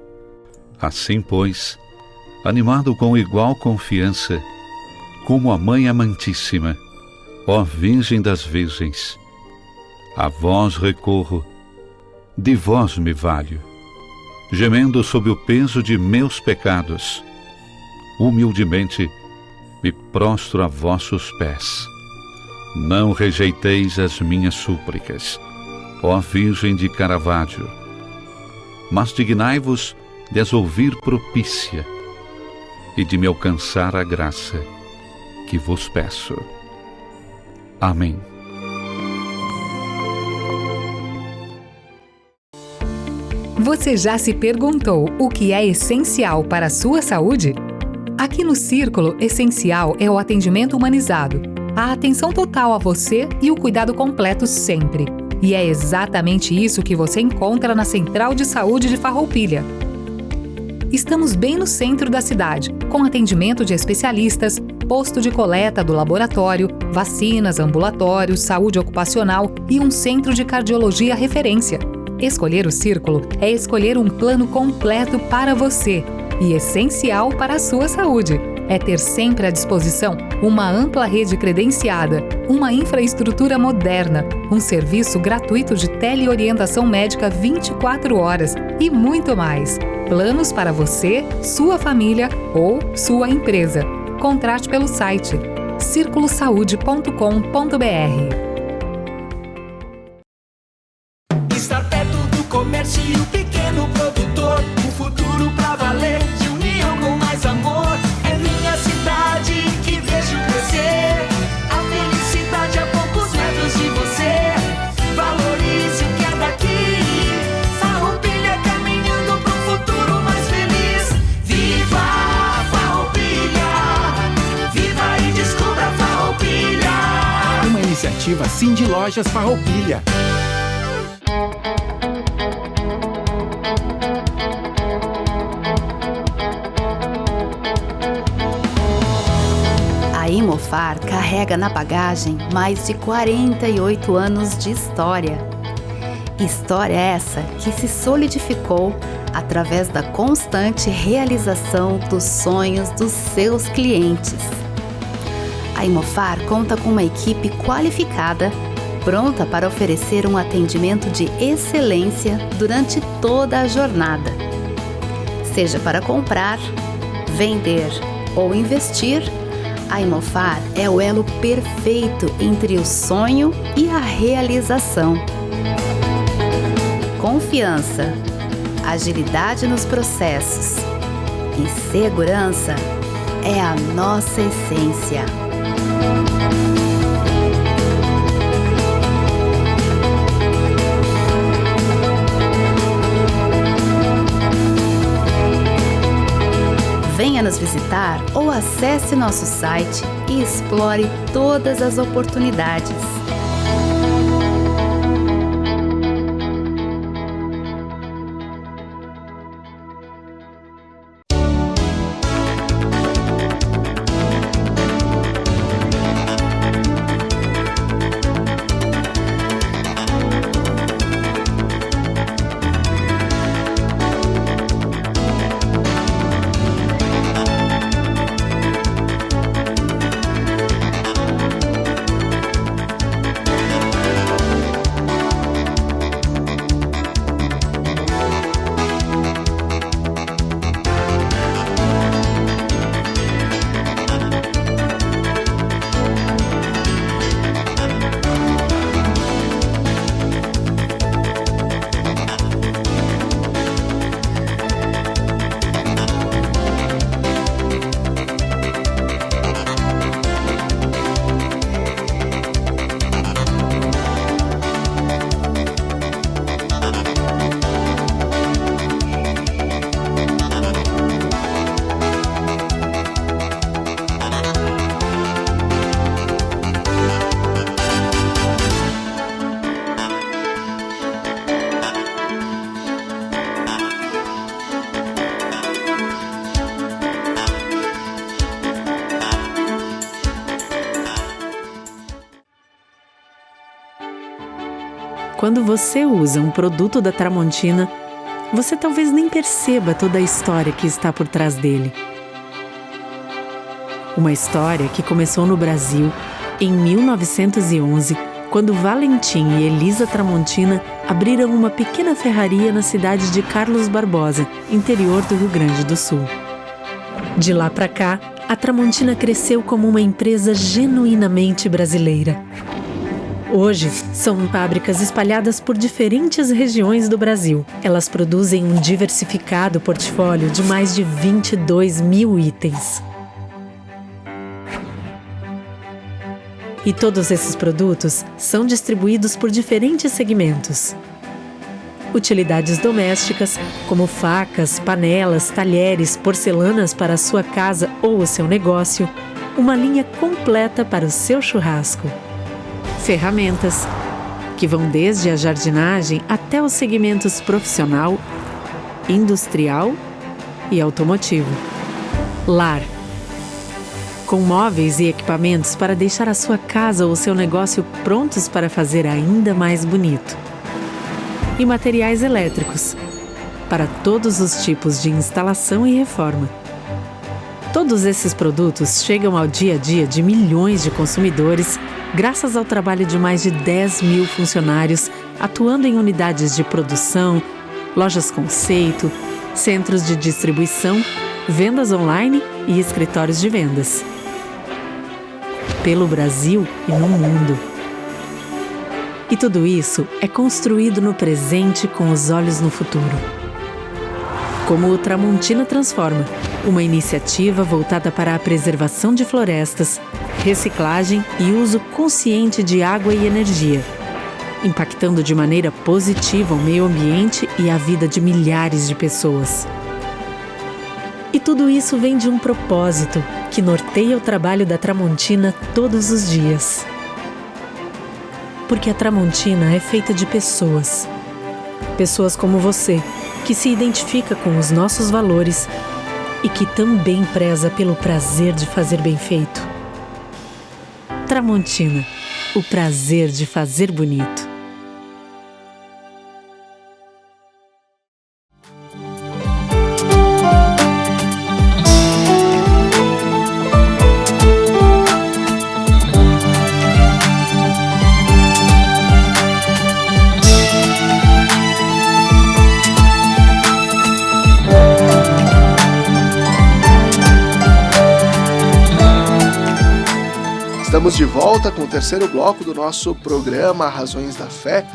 Assim, pois, animado com igual confiança, como a Mãe Amantíssima, ó Virgem das Virgens, a vós recorro, de vós me valho, gemendo sob o peso de meus pecados, humildemente me prostro a vossos pés. Não rejeiteis as minhas súplicas, ó Virgem de Caravaggio, mas dignai-vos de as ouvir propícia e de me alcançar a graça que vos peço. Amém. Você já se perguntou o que é essencial para a sua saúde? Aqui no Círculo, essencial é o atendimento humanizado, a atenção total a você e o cuidado completo sempre. E é exatamente isso que você encontra na Central de Saúde de Farroupilha. Estamos bem no centro da cidade, com atendimento de especialistas, posto de coleta do laboratório, vacinas, ambulatórios, saúde ocupacional e um centro de cardiologia referência. Escolher o Círculo é escolher um plano completo para você e essencial para a sua saúde. É ter sempre à disposição uma ampla rede credenciada, uma infraestrutura moderna, um serviço gratuito de teleorientação médica 24 horas e muito mais. Planos para você, sua família ou sua empresa. Contrate pelo site circulosaude.com.br. Estar perto do comércio e o pequeno produtor, um futuro pra valer, de união com mais amor. É minha cidade que vejo crescer, a felicidade a poucos metros de você. Valorize o que é daqui, Farroupilha caminhando pro futuro mais feliz. Viva Farroupilha, viva e descubra Farroupilha. Uma iniciativa Cindy Lojas Farroupilha. A Imofar carrega na bagagem mais de 48 anos de história. História essa que se solidificou através da constante realização dos sonhos dos seus clientes. A Imofar conta com uma equipe qualificada, pronta para oferecer um atendimento de excelência durante toda a jornada. Seja para comprar, vender ou investir, a Imofar é o elo perfeito entre o sonho e a realização. Confiança, agilidade nos processos e segurança é a nossa essência. Venha nos visitar ou acesse nosso site e explore todas as oportunidades. Quando você usa um produto da Tramontina, você talvez nem perceba toda a história que está por trás dele. Uma história que começou no Brasil em 1911, quando Valentim e Elisa Tramontina abriram uma pequena ferraria na cidade de Carlos Barbosa, interior do Rio Grande do Sul. De lá para cá, a Tramontina cresceu como uma empresa genuinamente brasileira. Hoje, são fábricas espalhadas por diferentes regiões do Brasil. Elas produzem um diversificado portfólio de mais de 22 mil itens. E todos esses produtos são distribuídos por diferentes segmentos. Utilidades domésticas, como facas, panelas, talheres, porcelanas para a sua casa ou o seu negócio, uma linha completa para o seu churrasco. Ferramentas, que vão desde a jardinagem até os segmentos profissional, industrial e automotivo. Lar, com móveis e equipamentos para deixar a sua casa ou o seu negócio prontos para fazer ainda mais bonito. E materiais elétricos, para todos os tipos de instalação e reforma. Todos esses produtos chegam ao dia a dia de milhões de consumidores, graças ao trabalho de mais de 10 mil funcionários atuando em unidades de produção, lojas conceito, centros de distribuição, vendas online e escritórios de vendas. Pelo Brasil e no mundo. E tudo isso é construído no presente com os olhos no futuro. Como o Tramontina Transforma, uma iniciativa voltada para a preservação de florestas, reciclagem e uso consciente de água e energia, impactando de maneira positiva o meio ambiente e a vida de milhares de pessoas. E tudo isso vem de um propósito que norteia o trabalho da Tramontina todos os dias. Porque a Tramontina é feita de pessoas. Pessoas como você, que se identifica com os nossos valores e que também preza pelo prazer de fazer bem feito. Tramontina, o prazer de fazer bonito. Estamos de volta com o terceiro bloco do nosso programa Razões da Fé,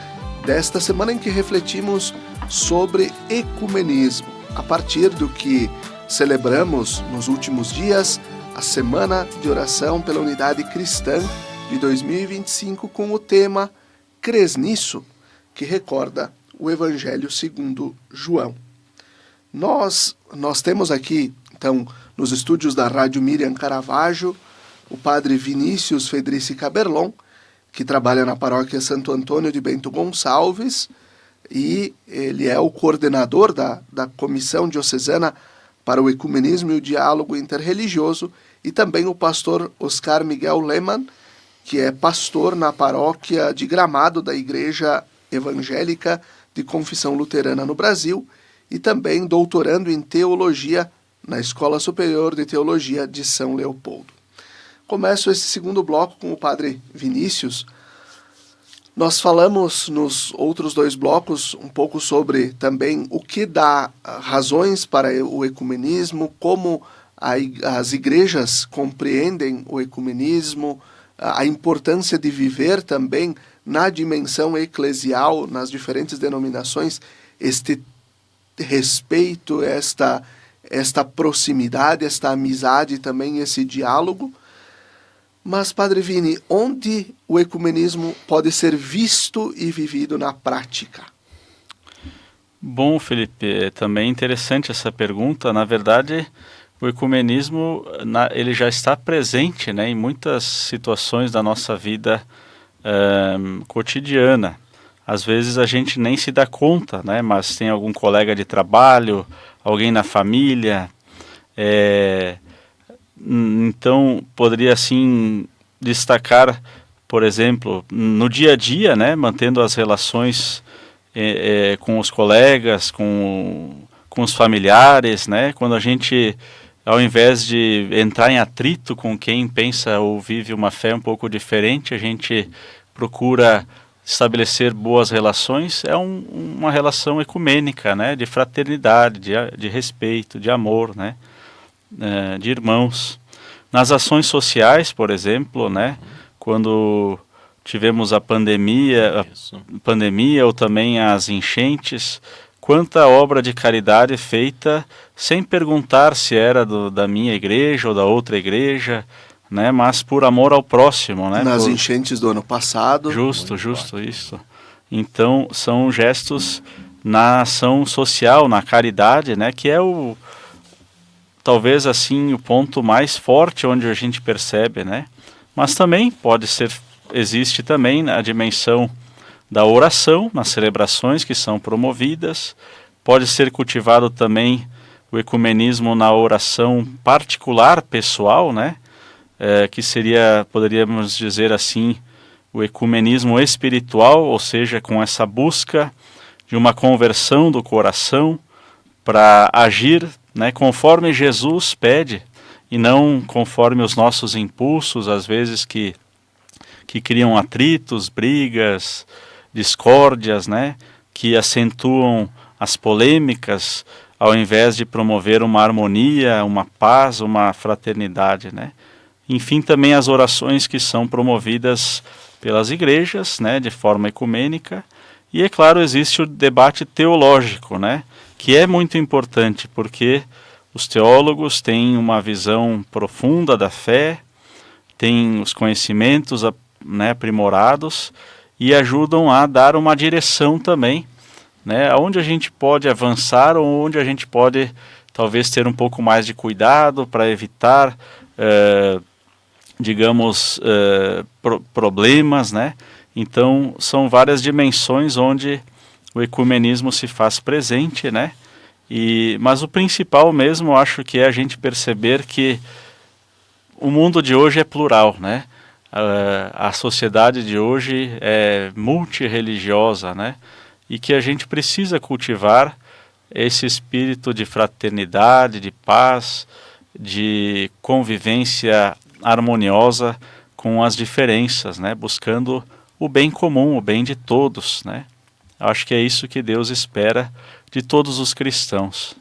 desta semana em que refletimos sobre ecumenismo, a partir do que celebramos nos últimos dias a Semana de Oração pela Unidade Cristã de 2025 com o tema Crês Nisso, que recorda o Evangelho segundo João. Nós temos aqui, então, nos estúdios da Rádio Miriam Caravaggio, o padre Vinícius Fedrici Caberlon, que trabalha na paróquia Santo Antônio de Bento Gonçalves, e ele é o coordenador da Comissão Diocesana para o Ecumenismo e o Diálogo Interreligioso, e também o pastor Oscar Miguel Lehmann, que é pastor na paróquia de Gramado da Igreja Evangélica de Confissão Luterana no Brasil, e também doutorando em Teologia na Escola Superior de Teologia de São Leopoldo. Começo esse segundo bloco com o padre Vinícius. Nós falamos nos outros dois blocos um pouco sobre também o que dá razões para o ecumenismo, como as igrejas compreendem o ecumenismo, a importância de viver também na dimensão eclesial, nas diferentes denominações, este respeito, esta proximidade, esta amizade também, esse diálogo. Mas, Padre Vini, onde o ecumenismo pode ser visto e vivido na prática? Bom, Felipe, é também interessante essa pergunta. Na verdade, o ecumenismo ele já está presente, né, em muitas situações da nossa vida cotidiana. Às vezes a gente nem se dá conta, né, mas tem algum colega de trabalho, alguém na família, então poderia assim destacar, por exemplo, no dia a dia, né, mantendo as relações com os colegas, com os familiares, né, quando a gente, ao invés de entrar em atrito com quem pensa ou vive uma fé um pouco diferente, a gente procura estabelecer boas relações. É uma relação ecumênica, né, de fraternidade, de respeito, de amor, né, de irmãos. nas ações sociais, por exemplo, né? Quando tivemos a pandemia ou também as enchentes, quanta obra de caridade feita sem perguntar se era da minha igreja ou da outra igreja, né? Mas por amor ao próximo, né? Nas enchentes do ano passado. Justo, isso. Então, são gestos na ação social, na caridade, né? Que é talvez assim o ponto mais forte onde a gente percebe, né? Mas também existe também a dimensão da oração nas celebrações que são promovidas. Pode ser cultivado também o ecumenismo na oração particular, pessoal, né? Que seria, poderíamos dizer assim, o ecumenismo espiritual, ou seja, com essa busca de uma conversão do coração para agir, né, conforme Jesus pede e não conforme os nossos impulsos, às vezes que criam atritos, brigas, discórdias, né, que acentuam as polêmicas ao invés de promover uma harmonia, uma paz, uma fraternidade, né. Enfim, também as orações que são promovidas pelas igrejas, né, de forma ecumênica. E, é claro, existe o debate teológico, né, que é muito importante, porque os teólogos têm uma visão profunda da fé, têm os conhecimentos, né, aprimorados e ajudam a dar uma direção também, né, onde a gente pode avançar ou onde a gente pode talvez ter um pouco mais de cuidado para evitar, problemas, né? Então, são várias dimensões onde o ecumenismo se faz presente, né? Mas o principal mesmo, eu acho que é a gente perceber que o mundo de hoje é plural, né? A sociedade de hoje é multirreligiosa, né? E que a gente precisa cultivar esse espírito de fraternidade, de paz, de convivência harmoniosa com as diferenças, né? Buscando o bem comum, o bem de todos, né? Acho que é isso que Deus espera de todos os cristãos.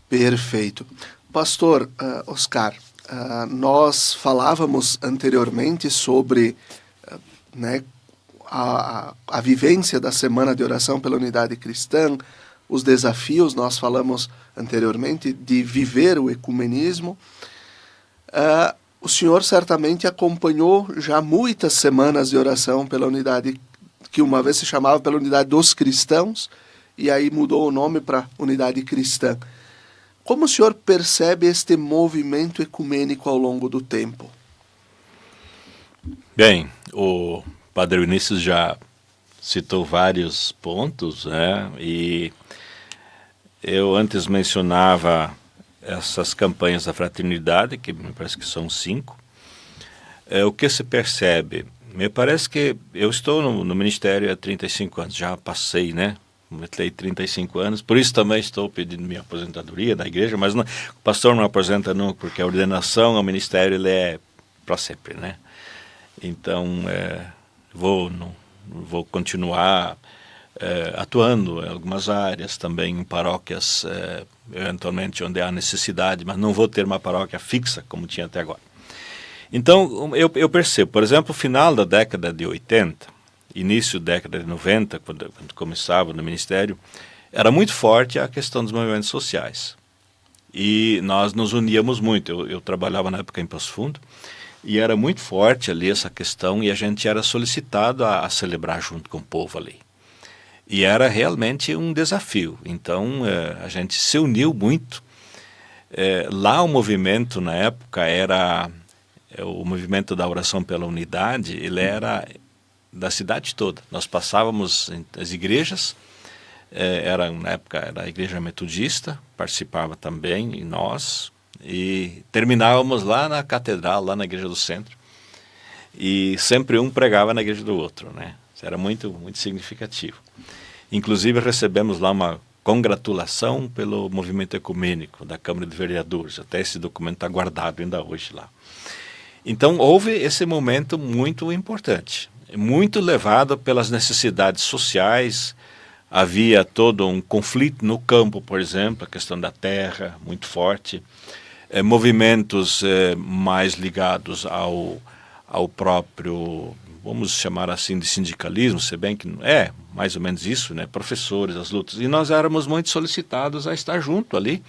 Perfeito. Pastor Oscar, nós falávamos anteriormente sobre né, a vivência da Semana de Oração pela Unidade Cristã, os desafios, nós falamos anteriormente de viver o ecumenismo. O senhor certamente acompanhou já muitas semanas de oração pela unidade, que uma vez se chamava pela Unidade dos Cristãos, e aí mudou o nome para Unidade Cristã. Como o senhor percebe este movimento ecumênico ao longo do tempo? Bem, o Padre Vinícius já citou vários pontos, né? E eu antes mencionava essas campanhas da fraternidade, que me parece que são 5. O que se percebe? Me parece que eu estou no ministério há 35 anos, já passei, né? Completei 35 anos, por isso também estou pedindo minha aposentadoria da igreja, mas não, o pastor não aposenta não, porque a ordenação ao ministério ele é para sempre, né? Então, vou continuar atuando em algumas áreas, também em paróquias, eventualmente onde há necessidade, mas não vou ter uma paróquia fixa como tinha até agora. Então, eu percebo, por exemplo, final da década de 80, início da década de 90, quando começava no ministério, era muito forte a questão dos movimentos sociais. E nós nos uníamos muito. Eu trabalhava na época em Passo Fundo, e era muito forte ali essa questão, e a gente era solicitado a celebrar junto com o povo ali. E era realmente um desafio. Então, a gente se uniu muito. Lá o movimento, na época, era o movimento da oração pela unidade, ele era da cidade toda. Nós passávamos as igrejas, na época era a igreja metodista, participava também, e nós, e terminávamos lá na catedral, lá na igreja do centro, e sempre um pregava na igreja do outro, né? Isso era muito, muito significativo. Inclusive recebemos lá uma congratulação pelo movimento ecumênico da Câmara de Vereadores, até esse documento está guardado ainda hoje lá. Então houve esse momento muito importante, muito levado pelas necessidades sociais. Havia todo um conflito no campo, por exemplo, a questão da terra, muito forte. movimentos mais ligados ao próprio, vamos chamar assim, de sindicalismo, se bem que é mais ou menos isso, né? Professores, as lutas. E nós éramos muito solicitados a estar junto ali.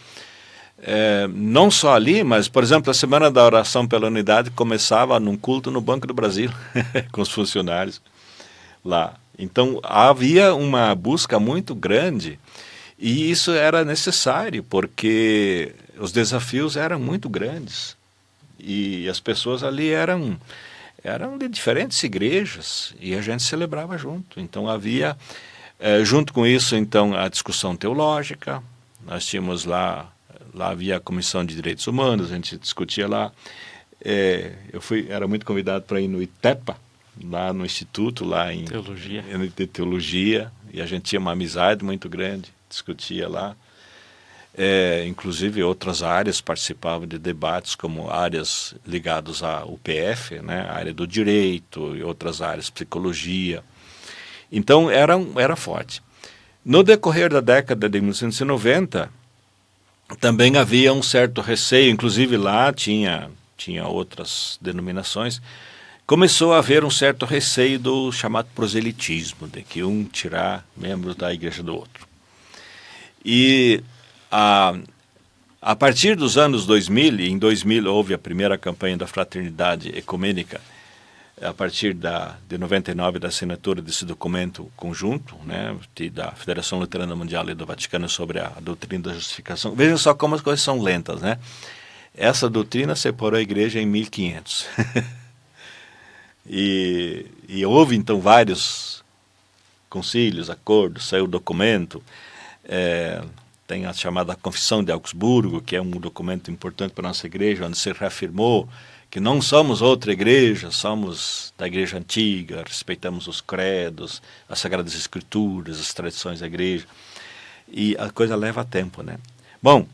Não só ali, mas, por exemplo, a Semana da Oração pela Unidade começava num culto no Banco do Brasil, com os funcionários lá. Então, havia uma busca muito grande e isso era necessário, porque os desafios eram muito grandes e as pessoas ali eram de diferentes igrejas e a gente celebrava junto. Então, havia, junto com isso, então, a discussão teológica. Nós tínhamos lá havia a Comissão de Direitos Humanos, a gente discutia lá. Era muito convidado para ir no ITEPA, lá no Instituto, lá em Teologia, e a gente tinha uma amizade muito grande, discutia lá. Inclusive outras áreas participavam de debates, como áreas ligadas à UPF, né, a área do direito e outras áreas, psicologia. Então era forte. No decorrer da década de 1990, também havia um certo receio, inclusive lá tinha outras denominações, começou a haver um certo receio do chamado proselitismo, de que um tirar membros da igreja do outro. E a partir dos anos 2000, e em 2000 houve a primeira campanha da Fraternidade Ecumênica, a partir de 99, da assinatura desse documento conjunto, né, da Federação Luterana Mundial e do Vaticano sobre a doutrina da justificação. Vejam só como as coisas são lentas, né? Essa doutrina separou a igreja em 1500. e houve, então, vários concílios, acordos, saiu o documento. Tem a chamada Confissão de Augsburgo, que é um documento importante para a nossa igreja, onde se reafirmou que não somos outra igreja, somos da igreja antiga, respeitamos os credos, as Sagradas Escrituras, as tradições da igreja. E a coisa leva tempo, né? Bom,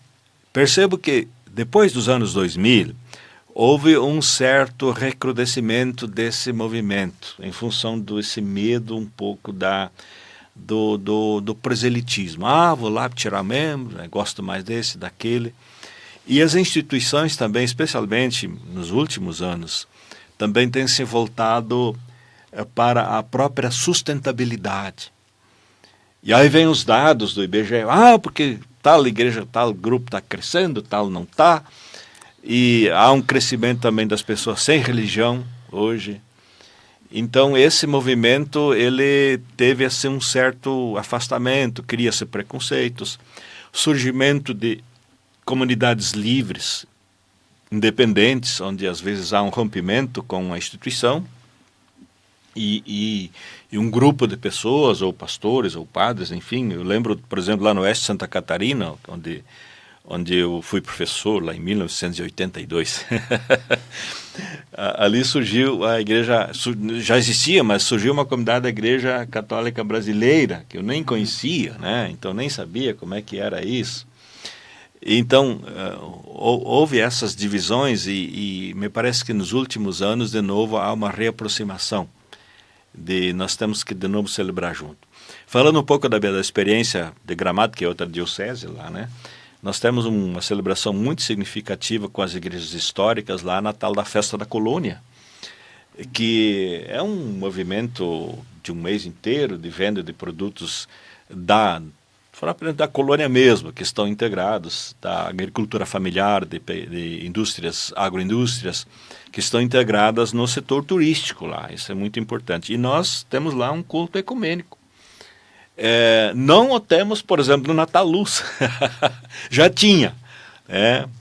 percebo que depois dos anos 2000, houve um certo recrudescimento desse movimento, em função desse medo um pouco do proselitismo. Vou lá tirar membro, gosto mais desse, daquele. E as instituições também, especialmente nos últimos anos, também têm se voltado para a própria sustentabilidade. E aí vem os dados do IBGE, porque tal igreja, tal grupo está crescendo, tal não está. E há um crescimento também das pessoas sem religião hoje. Então esse movimento ele teve assim, um certo afastamento, cria-se preconceitos, surgimento de comunidades livres, independentes, onde às vezes há um rompimento com a instituição e um grupo de pessoas, ou pastores, ou padres, enfim. Eu lembro, por exemplo, lá no oeste de Santa Catarina, onde eu fui professor, lá em 1982. Ali surgiu a igreja, já existia, mas surgiu uma comunidade da Igreja Católica Brasileira, que eu nem conhecia, né? Então nem sabia como é que era isso. Então, houve essas divisões e me parece que nos últimos anos, de novo, há uma reaproximação. Nós temos que, de novo, celebrar junto. Falando um pouco da experiência de Gramado, que é outra diocese lá, né? Nós temos uma celebração muito significativa com as igrejas históricas lá na tal da Festa da Colônia, que é um movimento de um mês inteiro de venda de produtos da colônia mesmo, que estão integrados, da agricultura familiar, de indústrias, agroindústrias, que estão integradas no setor turístico lá. Isso é muito importante. E nós temos lá um culto ecumênico. Não o temos, por exemplo, no Natal Luz. Já tinha.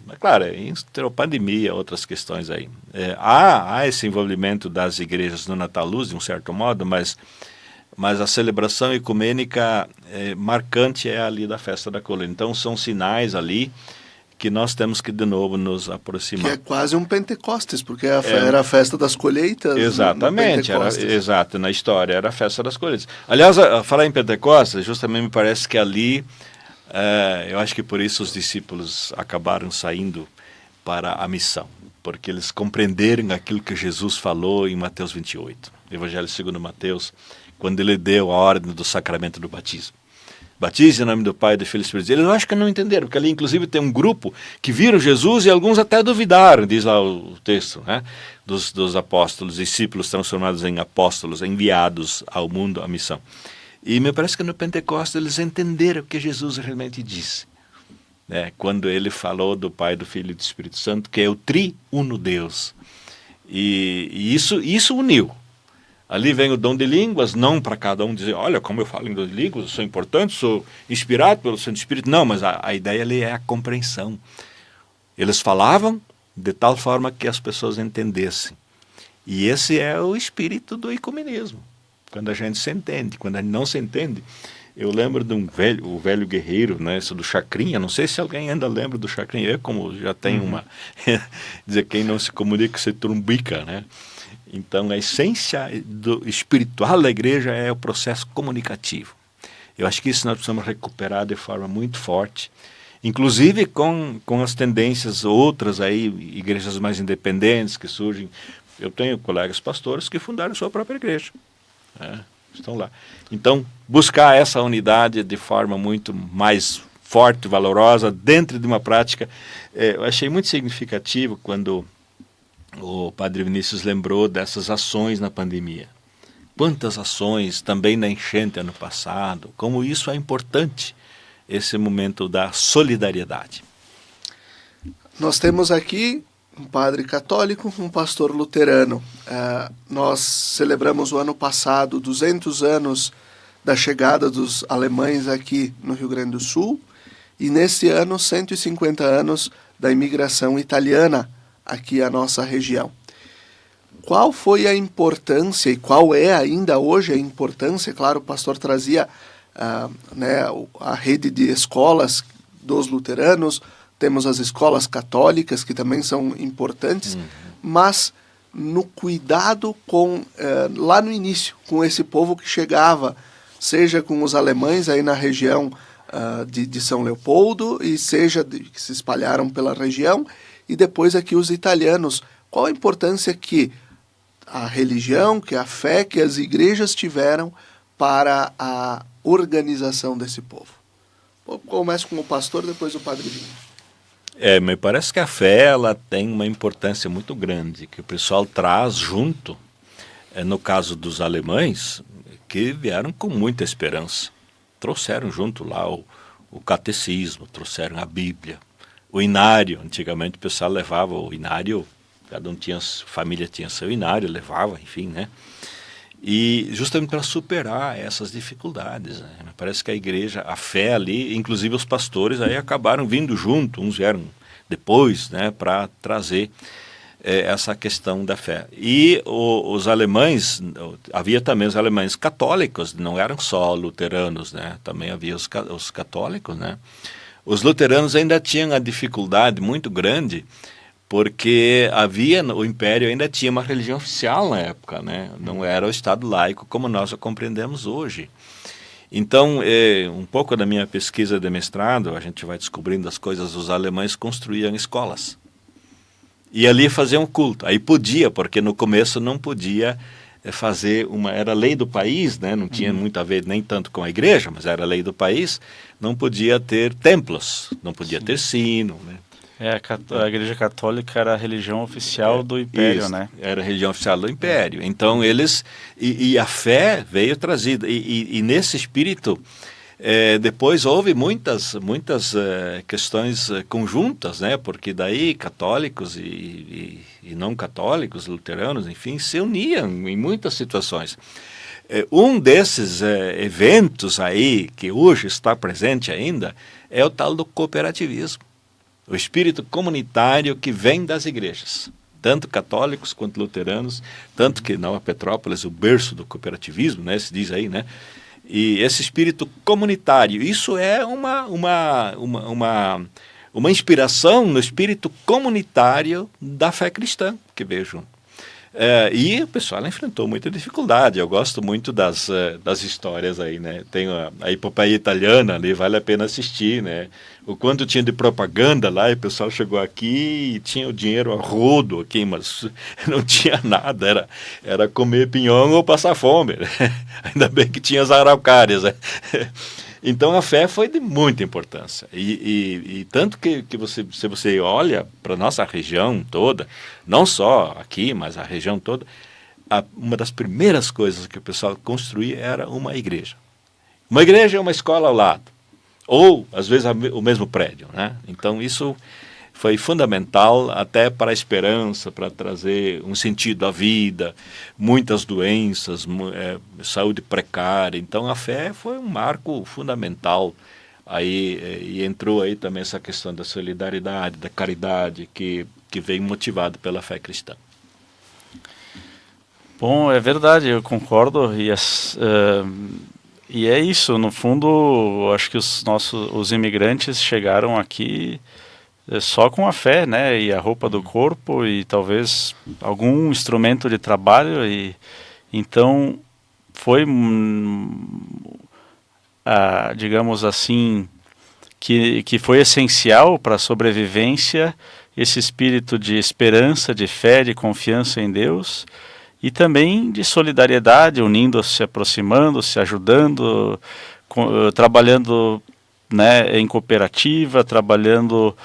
Mas claro, entrou pandemia, outras questões aí. Há esse envolvimento das igrejas no Natal Luz, de um certo modo, mas a celebração ecumênica marcante é ali da Festa da Colônia. Então são sinais ali que nós temos que de novo nos aproximar. Que é quase um Pentecostes, porque era a festa das colheitas. Exatamente, exato, na história era a festa das colheitas. Aliás, a falar em Pentecostes, justamente me parece que ali, eu acho que por isso os discípulos acabaram saindo para a missão, porque eles compreenderam aquilo que Jesus falou em Mateus 28, Evangelho segundo Mateus, quando ele deu a ordem do sacramento do batismo. Batize em nome do Pai, do Filho e do Espírito. Eles eu acho que não entenderam, porque ali inclusive tem um grupo que viram Jesus e alguns até duvidaram, diz lá o texto, né? Dos apóstolos, discípulos transformados em apóstolos, enviados ao mundo, à missão. E me parece que no Pentecostes eles entenderam o que Jesus realmente disse, né? Quando ele falou do Pai, do Filho e do Espírito Santo, que é o triuno Deus. E isso uniu. Ali vem o dom de línguas, não para cada um dizer, olha como eu falo em dom de línguas, eu sou importante, sou inspirado pelo Santo Espírito. Não, mas a ideia ali é a compreensão. Eles falavam de tal forma que as pessoas entendessem. E esse é o espírito do ecumenismo. Quando a gente se entende, quando a gente não se entende. Eu lembro de o velho guerreiro, né, isso do Chacrinha, não sei se alguém ainda lembra do Chacrinha, eu como já tenho uma, dizer quem não se comunica se trumbica, né? Então, a essência espiritual da igreja é o processo comunicativo. Eu acho que isso nós precisamos recuperar de forma muito forte, inclusive com as tendências outras aí, igrejas mais independentes que surgem. Eu tenho colegas pastores que fundaram sua própria igreja, né? Estão lá. Então, buscar essa unidade de forma muito mais forte, valorosa, dentro de uma prática. Eu achei muito significativo quando o Padre Vinícius lembrou dessas ações na pandemia. Quantas ações, também na enchente ano passado, como isso é importante, esse momento da solidariedade. Nós temos aqui um padre católico, um pastor luterano. Nós celebramos o ano passado 200 anos da chegada dos alemães aqui no Rio Grande do Sul e nesse ano 150 anos da imigração italiana aqui à nossa região. Qual foi a importância e qual é ainda hoje a importância? Claro, o pastor trazia a rede de escolas dos luteranos, temos as escolas católicas que também são importantes, mas no cuidado com, lá no início, com esse povo que chegava, seja com os alemães aí na região de São Leopoldo, e seja que se espalharam pela região, e depois aqui os italianos. Qual a importância que a religião, que a fé, que as igrejas tiveram para a organização desse povo? Eu começo com o pastor, depois o padre Vinho. Me parece que a fé ela tem uma importância muito grande, que o pessoal traz junto, no caso dos alemães, que vieram com muita esperança. Trouxeram junto lá o catecismo, trouxeram a Bíblia, o inário. Antigamente o pessoal levava o inário, cada um tinha, família tinha seu inário, levava, enfim, né? E justamente para superar essas dificuldades, né? Parece que a igreja, a fé ali, inclusive os pastores aí acabaram vindo junto, uns vieram depois, né, para trazer essa questão da fé. E os alemães, havia também os alemães católicos, não eram só luteranos, né? Também havia os católicos, né? Os luteranos ainda tinham a dificuldade muito grande, porque o Império ainda tinha uma religião oficial na época, né? Não era o Estado laico como nós o compreendemos hoje. Então, um pouco da minha pesquisa de mestrado, a gente vai descobrindo as coisas, os alemães construíam escolas. E ali faziam culto. Aí podia, porque no começo não podia fazer era lei do país, né? Não tinha muito a ver nem tanto com a igreja, mas era lei do país, não podia ter templos, não podia ter sino, né? A Igreja Católica era a religião oficial do Império, isso, né? Era a religião oficial do Império. Então eles... E a fé veio trazida. E nesse espírito, depois houve muitas questões conjuntas, né? Porque daí católicos e não católicos, luteranos, enfim, se uniam em muitas situações. Um desses eventos aí, que hoje está presente ainda, é o tal do cooperativismo. O espírito comunitário que vem das igrejas, tanto católicos quanto luteranos, tanto que Nova Petrópolis, o berço do cooperativismo, né, se diz aí, né? E esse espírito comunitário, isso é uma inspiração no espírito comunitário da fé cristã que veio junto. E o pessoal enfrentou muita dificuldade. Eu gosto muito das histórias aí, né? Tem a epopeia italiana ali, vale a pena assistir, né? O quanto tinha de propaganda lá, e o pessoal chegou aqui e tinha o dinheiro a rodo aqui, mas não tinha nada, era comer pinhão ou passar fome, né? Ainda bem que tinha as araucárias, né? Então a fé foi de muita importância. E tanto que se você olha para a nossa região toda, não só aqui, mas a região toda, uma das primeiras coisas que o pessoal construía era uma igreja. Uma igreja é uma escola ao lado. Ou, às vezes, o mesmo prédio, né? Então isso foi fundamental até para a esperança, para trazer um sentido à vida, muitas doenças, saúde precária. Então a fé foi um marco fundamental. E entrou aí também essa questão da solidariedade, da caridade, que veio motivada pela fé cristã. Bom, é verdade, eu concordo. E é isso, no fundo, acho que os imigrantes chegaram aqui só com a fé, né, e a roupa do corpo e talvez algum instrumento de trabalho, e então foi, digamos assim, que foi essencial para a sobrevivência esse espírito de esperança, de fé, de confiança em Deus, e também de solidariedade, unindo-se, aproximando-se, ajudando, trabalhando, né, em cooperativa, trabalhando,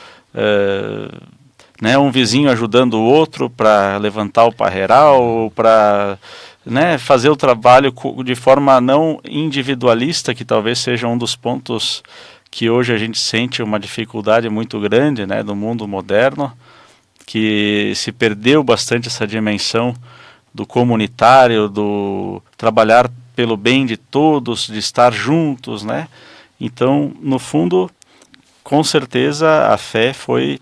né, um vizinho ajudando o outro para levantar o parreiral, para, né, fazer o trabalho de forma não individualista, que talvez seja um dos pontos que hoje a gente sente uma dificuldade muito grande, né, do mundo moderno, que se perdeu bastante essa dimensão do comunitário, do trabalhar pelo bem de todos, de estar juntos, né? Então, no fundo, com certeza a fé foi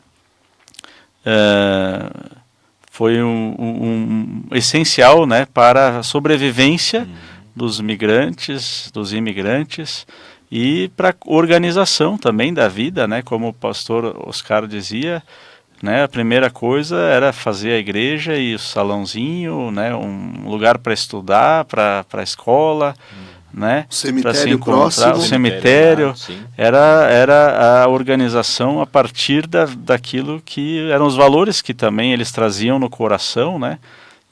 um essencial, né, para a sobrevivência dos migrantes, dos imigrantes, e para a organização também da vida, né? Como o pastor Oscar dizia, né, a primeira coisa era fazer a igreja e o salãozinho, né, um lugar para estudar, para a escola, né, cemitério para se encontrar, próximo. o cemitério, era a organização a partir daquilo que eram os valores que também eles traziam no coração, né,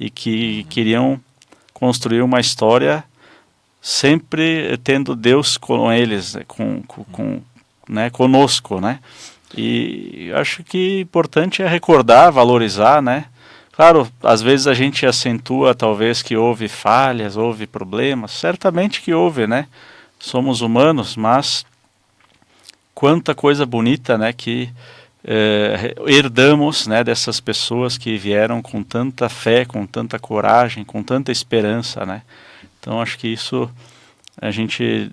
e que queriam construir uma história sempre tendo Deus com eles, né, conosco, né. E acho que importante é recordar, valorizar, né? Claro, às vezes a gente acentua talvez que houve falhas, houve problemas, certamente que houve, né? Somos humanos, mas quanta coisa bonita, né, que herdamos, né, dessas pessoas que vieram com tanta fé, com tanta coragem, com tanta esperança, né? Então acho que isso a gente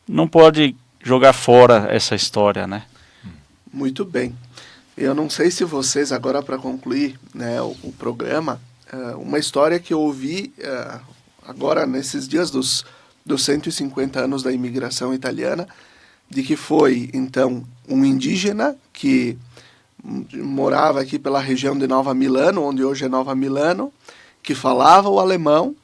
não pode jogar fora essa história, né? Muito bem. Eu não sei se vocês, agora para concluir, né, o programa, uma história que eu ouvi agora nesses dias dos 150 anos da imigração italiana, de que foi, então, um indígena que morava aqui pela região de Nova Milano, onde hoje é Nova Milano, que falava o alemão,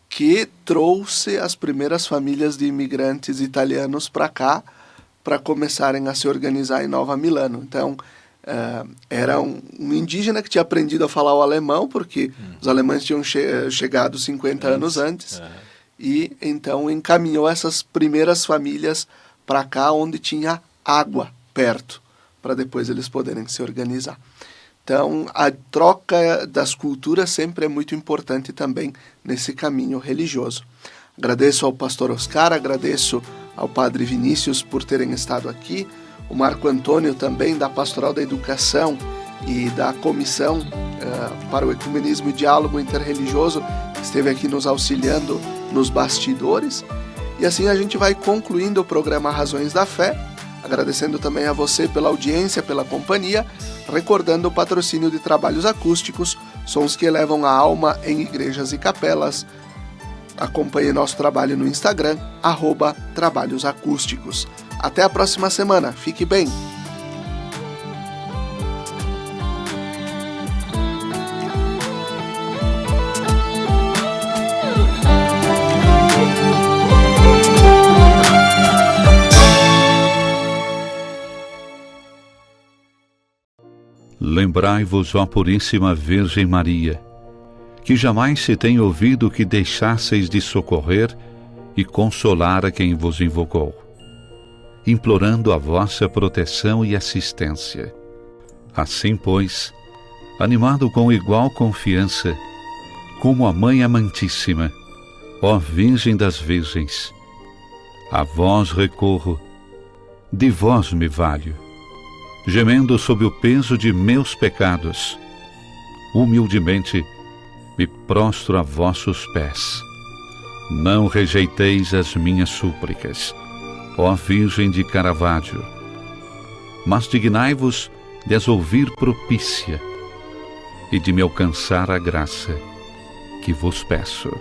que trouxe as primeiras famílias de imigrantes italianos para cá, para começarem a se organizar em Nova Milano. Então, era um indígena que tinha aprendido a falar o alemão, porque os alemães tinham chegado 50 anos antes, e então encaminhou essas primeiras famílias para cá, onde tinha água perto, para depois eles poderem se organizar. Então, a troca das culturas sempre é muito importante também nesse caminho religioso. Agradeço ao pastor Oscar, agradeço ao padre Vinícius por terem estado aqui, o Marco Antônio também da Pastoral da Educação e da Comissão para o Ecumenismo e Diálogo Interreligioso, que esteve aqui nos auxiliando nos bastidores. E assim a gente vai concluindo o programa Razões da Fé, agradecendo também a você pela audiência, pela companhia, recordando o patrocínio de trabalhos acústicos, sons que elevam a alma em igrejas e capelas. Acompanhe nosso trabalho no Instagram, @trabalhosacústicos. Até a próxima semana. Fique bem! Lembrai-vos, ó Puríssima Virgem Maria, que jamais se tem ouvido que deixasseis de socorrer e consolar a quem vos invocou. implorando a vossa proteção e assistência. Assim, pois, animado com igual confiança, como a Mãe Amantíssima, ó Virgem das Virgens, a vós recorro, de vós me valho, gemendo sob o peso de meus pecados, humildemente me prostro a vossos pés. Não rejeiteis as minhas súplicas, ó Virgem de Caravaggio, mas dignai-vos de as ouvir propícia e de me alcançar a graça que vos peço.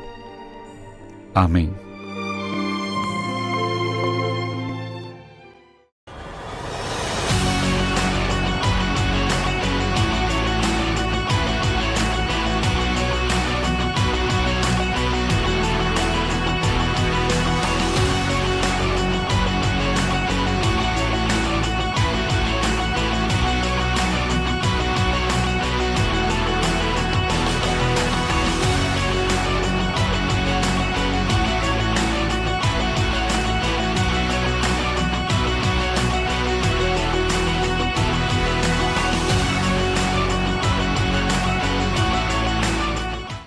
Amém.